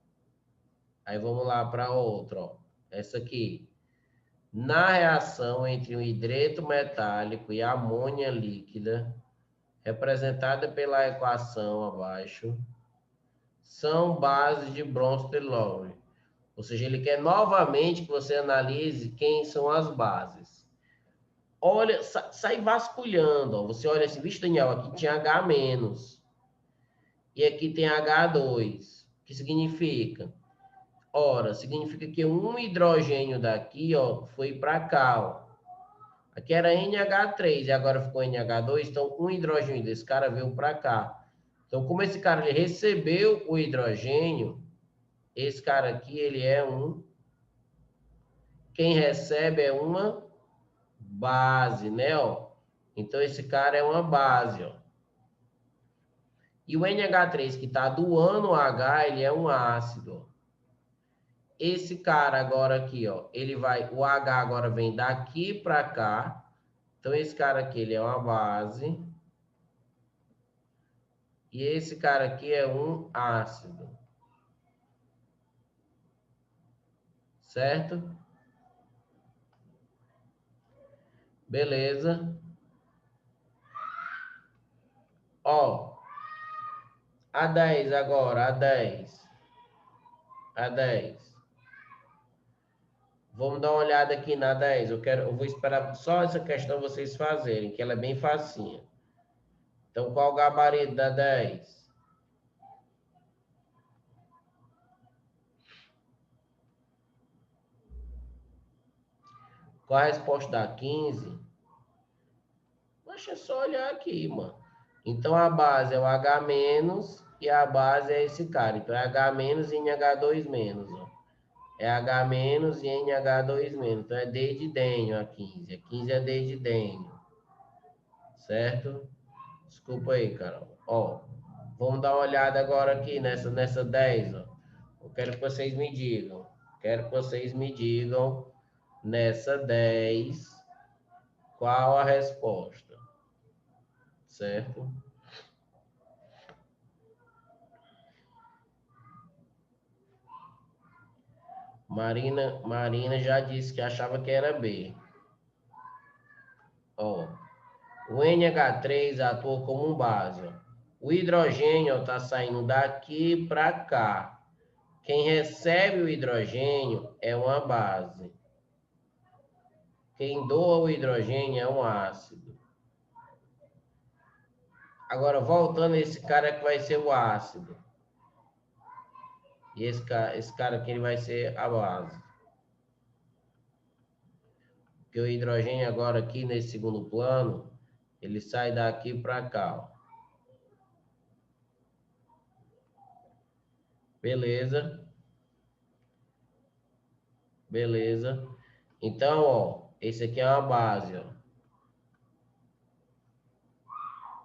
Speaker 1: Aí, vamos lá para outra, ó. Essa aqui. Na reação entre o hidreto metálico e a amônia líquida, representada pela equação abaixo, são bases de Bronsted-Lowry. Ou seja, ele quer novamente que você analise quem são as bases. Olha, sai vasculhando. Ó. Você olha assim, vixe, Daniel, aqui tinha H-. E aqui tem H2. O que significa? Ora, significa que um hidrogênio daqui, ó, foi para cá, ó. Aqui era NH3 e agora ficou NH2, então um hidrogênio desse cara veio para cá. Então, como esse cara ele recebeu o hidrogênio, esse cara aqui ele é um... Quem recebe é uma base, né? Ó. Então, esse cara é uma base, ó. E o NH3 que está doando o H, ele é um ácido. Esse cara agora aqui, ó, ele vai... O H agora vem daqui para cá. Então, esse cara aqui, ele é uma base. E esse cara aqui é um ácido. Certo? Beleza. Ó, A10 agora, A10. A10. Vamos dar uma olhada aqui na 10. Eu vou esperar só essa questão vocês fazerem, que ela é bem facinha. Então, qual o gabarito da 10? Qual a resposta da 15? Deixa eu só olhar aqui, mano. Então, a base é o H- e a base é esse cara. Então, é H- e NH2-. Ó. É H- e NH2-. Então, é D de dênio a 15. A 15 é D de dênio. Certo? Desculpa aí, Carol. Ó, vamos dar uma olhada agora aqui nessa 10, ó. Eu quero que vocês me digam. Quero que vocês me digam nessa 10 qual a resposta. Certo? Marina já disse que achava que era B. Ó, o NH3 atua como um base. Ó. O hidrogênio está saindo daqui para cá. Quem recebe o hidrogênio é uma base. Quem doa o hidrogênio é um ácido. Agora, voltando a esse cara que vai ser o ácido. E esse cara aqui ele vai ser a base. Porque o hidrogênio agora aqui nesse segundo plano, ele sai daqui para cá. Ó. Beleza? Beleza. Então, ó, esse aqui é uma base, ó.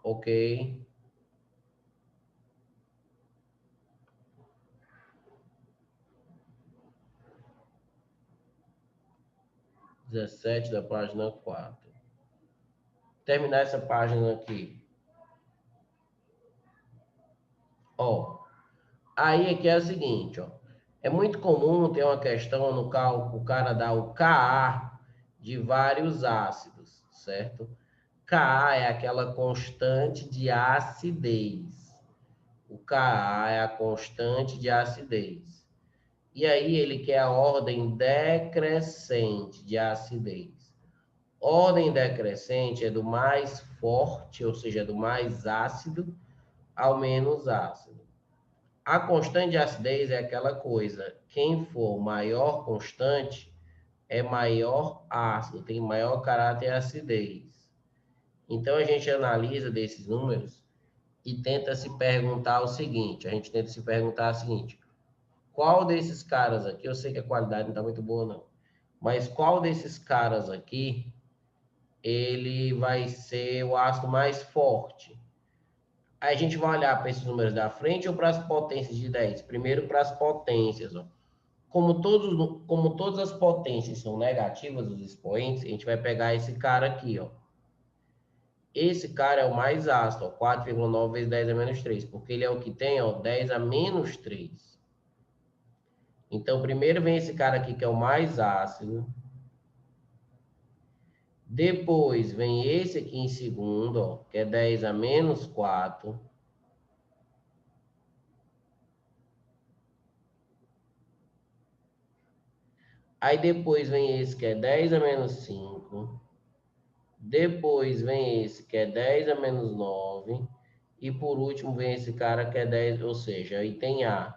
Speaker 1: Ok. Dezessete da página 4. Terminar essa página aqui. Ó, aí aqui é o seguinte, ó. É muito comum ter uma questão no cálculo, o cara dá o Ka de vários ácidos, certo? Ka é aquela constante de acidez. O Ka é a constante de acidez. E aí ele quer a ordem decrescente de acidez. Ordem decrescente é do mais forte, ou seja, do mais ácido ao menos ácido. A constante de acidez é aquela coisa, quem for maior constante é maior ácido, tem maior caráter acidez. Então a gente analisa desses números e tenta se perguntar o seguinte, qual desses caras aqui, eu sei que a qualidade não está muito boa não, mas qual desses caras aqui ele vai ser o ácido mais forte? Aí a gente vai olhar para esses números da frente ou para as potências de 10? Primeiro para as potências. Ó. Como todas as potências são negativas, os expoentes, a gente vai pegar esse cara aqui. Ó. Esse cara é o mais ácido, 4,9 vezes 10 a menos 3, porque ele é o que tem ó, 10 a menos 3. Então, primeiro vem esse cara aqui que é o mais ácido. Depois vem esse aqui em segundo, ó, que é 10 a menos 4. Aí depois vem esse que é 10 a menos 5. Depois vem esse que é 10 a menos 9. E por último vem esse cara que é 10, ou seja, aí tem A.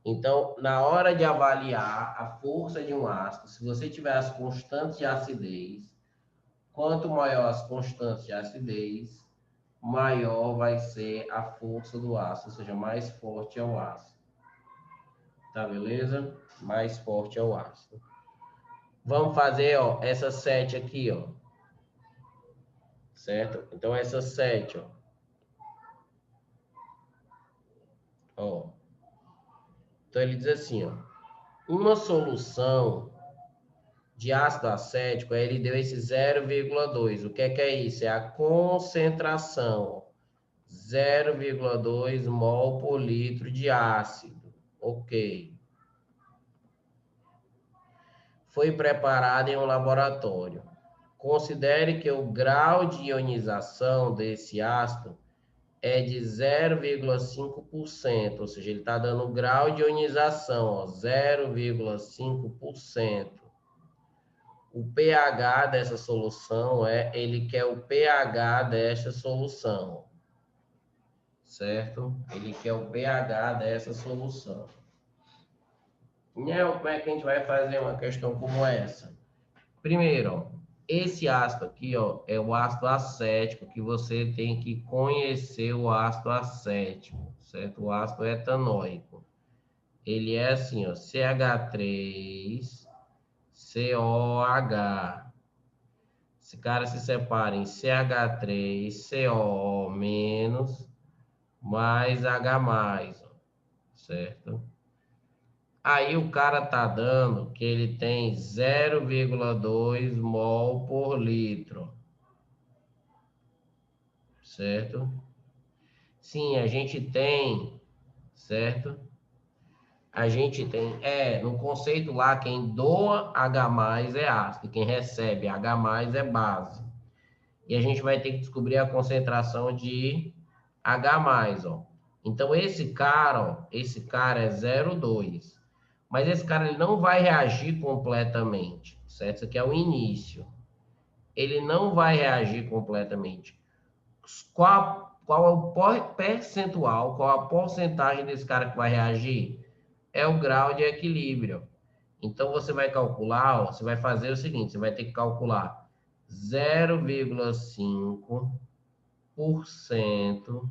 Speaker 1: Então, na hora de avaliar a força de um ácido, se você tiver as constantes de acidez, quanto maior as constantes de acidez, maior vai ser a força do ácido, ou seja, mais forte é o ácido. Tá, beleza? Mais forte é o ácido. Vamos fazer, ó, essa 7 aqui, ó. Certo? Então, essa 7, ó. Ó. Então, ele diz assim, ó. Uma solução de ácido acético, aí ele deu esse 0,2. O que é isso? É a concentração. 0,2 mol por litro de ácido. Ok. Foi preparado em um laboratório. Considere que o grau de ionização desse ácido é de 0,5%, ou seja, ele está dando o grau de ionização, 0,5%. O pH dessa solução ele quer o pH dessa solução, certo? Ele quer o pH dessa solução. Então, como é que a gente vai fazer uma questão como essa? Primeiro, ó, esse ácido aqui, ó, é o ácido acético, que você tem que conhecer o ácido acético, certo? O ácido etanóico. Ele é assim, ó, CH3COH. Esse cara se separa em CH3CO- mais H+, ó, certo? Aí o cara tá dando que ele tem 0,2 mol por litro. Certo? Sim, a gente tem, certo? A gente tem, no conceito lá, quem doa H+ é ácido, quem recebe H+ é base. E a gente vai ter que descobrir a concentração de H+, ó. Então, esse cara é 0,2. Mas esse cara ele não vai reagir completamente, certo? Isso aqui é o início. Ele não vai reagir completamente. Qual é o percentual, qual a porcentagem desse cara que vai reagir? É o grau de equilíbrio. Então, você vai calcular, ó, você vai fazer o seguinte, você vai ter que calcular 0,5%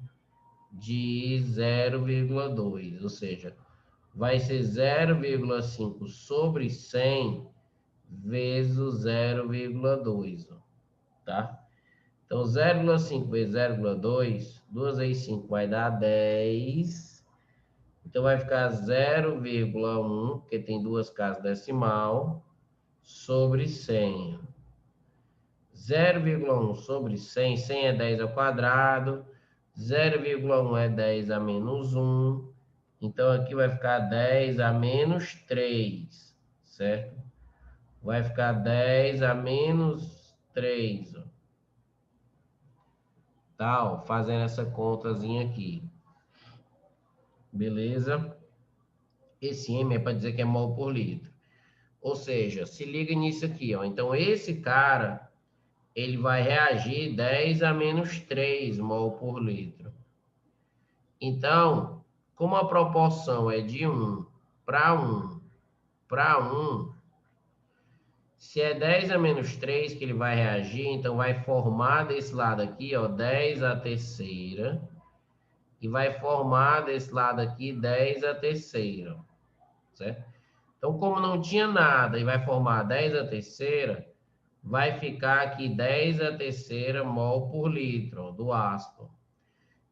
Speaker 1: de 0,2, ou seja, vai ser 0,5 sobre 100 vezes o 0,2, tá? Então, 0,5 vezes 0,2, 2 vezes 5 vai dar 10. Então, vai ficar 0,1, porque tem duas casas decimal, sobre 100. 0,1 sobre 100, 100 é 10 ao quadrado, 0,1 é 10 a menos 1, então aqui vai ficar 10 a menos 3, certo? Vai ficar 10 a menos 3, ó. Tá, ó, fazendo essa contazinha aqui. Beleza? Esse M é para dizer que é mol por litro. Ou seja, se liga nisso aqui, ó. Então, esse cara, ele vai reagir 10 a menos 3 mol por litro. Então, como a proporção é de 1 para 1 para 1, se é 10 a menos 3 que ele vai reagir, então vai formar desse lado aqui, ó, 10 a terceira, e vai formar desse lado aqui 10 a terceira, certo? Então, como não tinha nada e vai formar 10 a terceira, vai ficar aqui 10 a terceira mol por litro, ó, do ácido.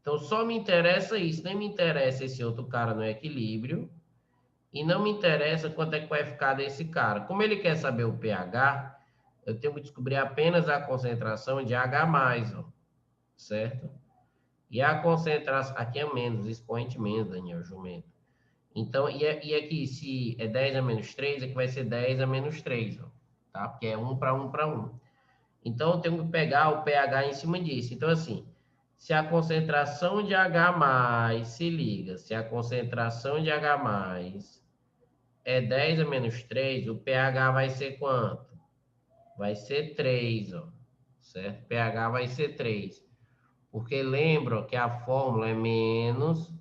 Speaker 1: Então, só me interessa isso, nem me interessa esse outro cara no equilíbrio, e não me interessa quanto é que vai ficar desse cara. Como ele quer saber o pH, eu tenho que descobrir apenas a concentração de H+, ó, certo? E a concentração... Aqui é menos, expoente menos, Daniel, jumento. Então, e aqui, se é 10 a menos 3, aqui vai ser 10 a menos 3, ó, tá? Porque é 1 para 1 para 1. Então, eu tenho que pegar o pH em cima disso. Então, assim, se a concentração de H+, se liga, se a concentração de H+, é 10 a menos 3, o pH vai ser quanto? Vai ser 3, ó, certo? pH vai ser 3. Porque lembra que a fórmula é menos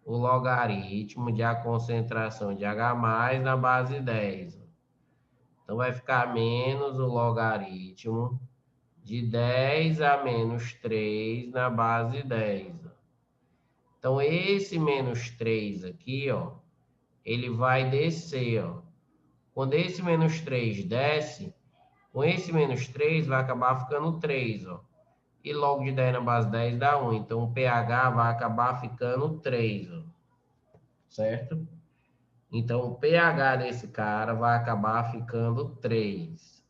Speaker 1: o logaritmo de a concentração de H+ na base 10. Ó. Então, vai ficar menos o logaritmo de 10 a menos 3 na base 10. Ó. Então, esse menos 3 aqui, ó, ele vai descer, ó. Quando esse menos 3 desce, com esse menos 3 vai acabar ficando 3, ó. E logo de 10 na base 10 dá 1. Então, o pH vai acabar ficando 3, ó. Certo? Então, o pH desse cara vai acabar ficando 3.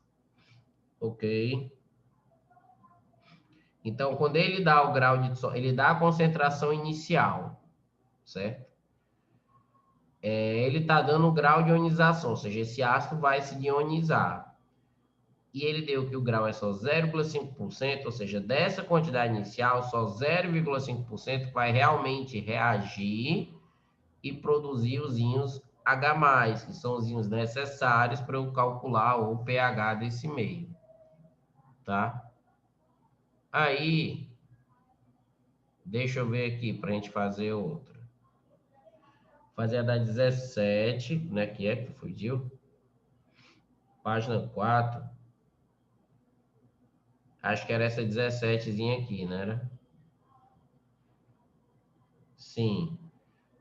Speaker 1: Ok? Então, quando ele dá o grau de... Ele dá a concentração inicial, certo? Ele está dando o grau de ionização, ou seja, esse ácido vai se ionizar. E ele deu que o grau é só 0,5%, ou seja, dessa quantidade inicial, só 0,5% vai realmente reagir e produzir os íons H+, que são os íons necessários para eu calcular o pH desse meio, tá? Aí, deixa eu ver aqui para a gente fazer outra. Fazer a da 17, né, que fugiu? Página 4. Acho que era essa 17zinha aqui, né? Era? Sim.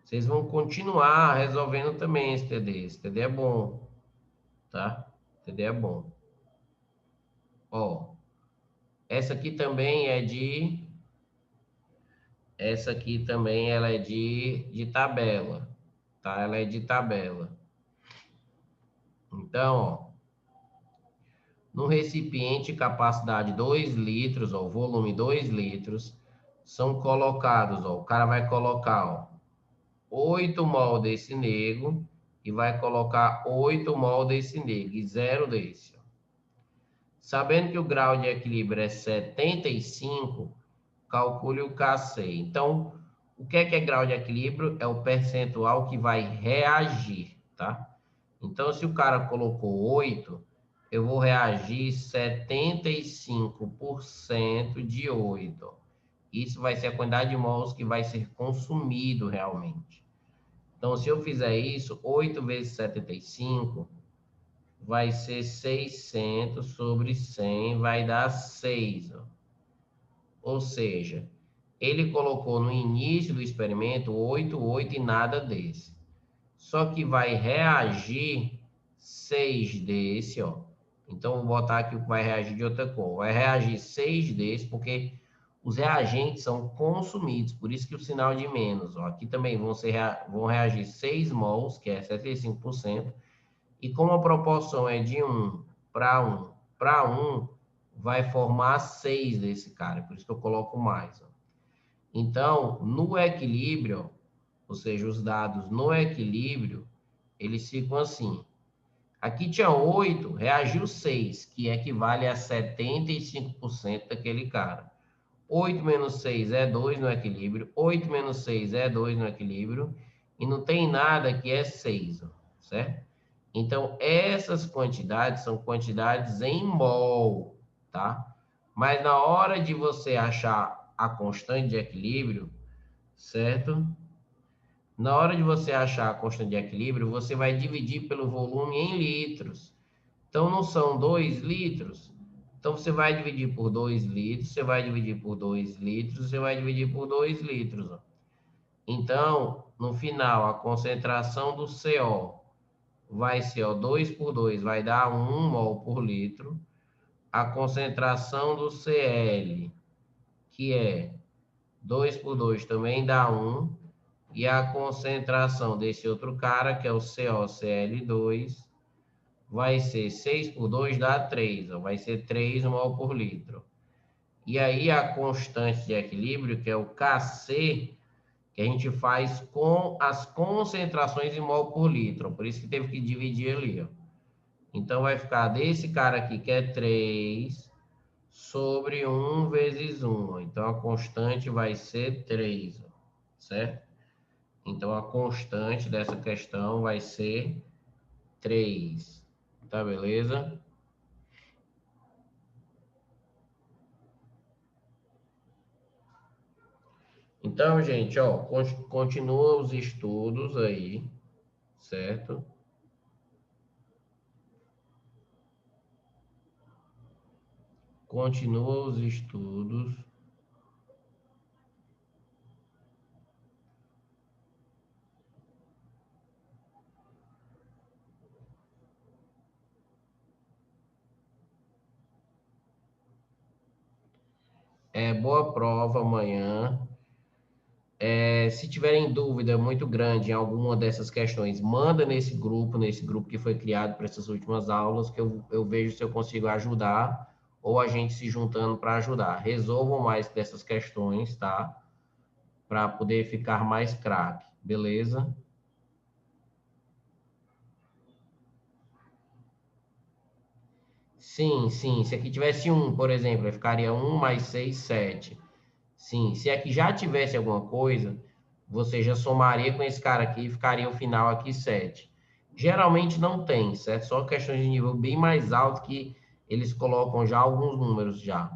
Speaker 1: Vocês vão continuar resolvendo também esse TD. Esse TD é bom, tá? TD é bom. Ó, essa aqui também é de... Essa aqui também ela é de tabela, tá? Ela é de tabela. Então, ó, no recipiente capacidade 2 litros, ó, volume 2 litros, são colocados, ó, o cara vai colocar, ó, 8 mol desse nego e vai colocar 8 mol desse nego e 0 desse. Ó. Sabendo que o grau de equilíbrio é 75, calcule o Kc. Então, o que é grau de equilíbrio? É o percentual que vai reagir, tá? Então, se o cara colocou 8, eu vou reagir 75% de 8. Isso vai ser a quantidade de mols que vai ser consumido realmente. Então, se eu fizer isso, 8 vezes 75 vai ser 600 sobre 100, vai dar 6. Ó. Ou seja, ele colocou no início do experimento 8, 8 e nada desse. Só que vai reagir 6 desse, ó. Então, vou botar aqui o que vai reagir de outra cor. Vai reagir 6 desses, porque os reagentes são consumidos, por isso que o sinal de menos. Ó. Aqui também vão reagir 6 mols, que é 75%, e como a proporção é de 1 para 1 para 1, vai formar 6 desse cara, por isso que eu coloco mais. Ó. Então, no equilíbrio, ou seja, os dados no equilíbrio, eles ficam assim. Aqui tinha 8, reagiu 6, que equivale a 75% daquele cara. 8 menos 6 é 2 no equilíbrio, 8 menos 6 é 2 no equilíbrio, e não tem nada que é 6, certo? Então, essas quantidades são quantidades em mol, tá? Mas na hora de você achar a constante de equilíbrio, certo? Na hora de você achar a constante de equilíbrio, você vai dividir pelo volume em litros. Então, não são 2 litros? Então, você vai dividir por 2 litros, você vai dividir por 2 litros, você vai dividir por 2 litros. Ó. Então, no final, a concentração do CO vai ser ó, 2 por 2, vai dar 1 mol por litro. A concentração do Cl, que é 2 por 2, também dá 1. E a concentração desse outro cara, que é o CoCl2, vai ser 6 por 2 dá 3, ó, vai ser 3 mol por litro. E aí a constante de equilíbrio, que é o Kc, que a gente faz com as concentrações em mol por litro. Por isso que teve que dividir ali. Ó. Então vai ficar desse cara aqui, que é 3, sobre 1 vezes 1. Então a constante vai ser 3, ó, certo? Então a constante dessa questão vai ser 3. Tá beleza? Então, gente, ó, continua os estudos aí, certo? Continua os estudos. Boa prova amanhã. Se tiverem dúvida muito grande em alguma dessas questões, manda nesse grupo que foi criado para essas últimas aulas, que eu vejo se eu consigo ajudar, ou a gente se juntando para ajudar. Resolvam mais dessas questões, tá? Para poder ficar mais craque, beleza? Sim, sim. Se aqui tivesse um, por exemplo, ficaria 1 mais 6, 7. Sim, se aqui já tivesse alguma coisa, você já somaria com esse cara aqui e ficaria o final aqui 7. Geralmente não tem, certo? Só questões de nível bem mais alto que eles colocam já alguns números já,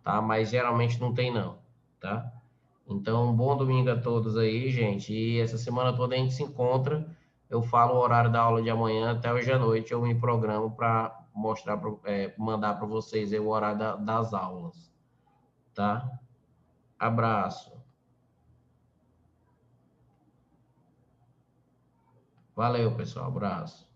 Speaker 1: tá? Mas geralmente não tem não, tá? Então, bom domingo a todos aí, gente. E essa semana toda a gente se encontra. Eu falo o horário da aula de amanhã até hoje à noite. Eu me programo para mostrar, mandar para vocês aí o horário das aulas, tá? Abraço. Valeu, pessoal. Abraço.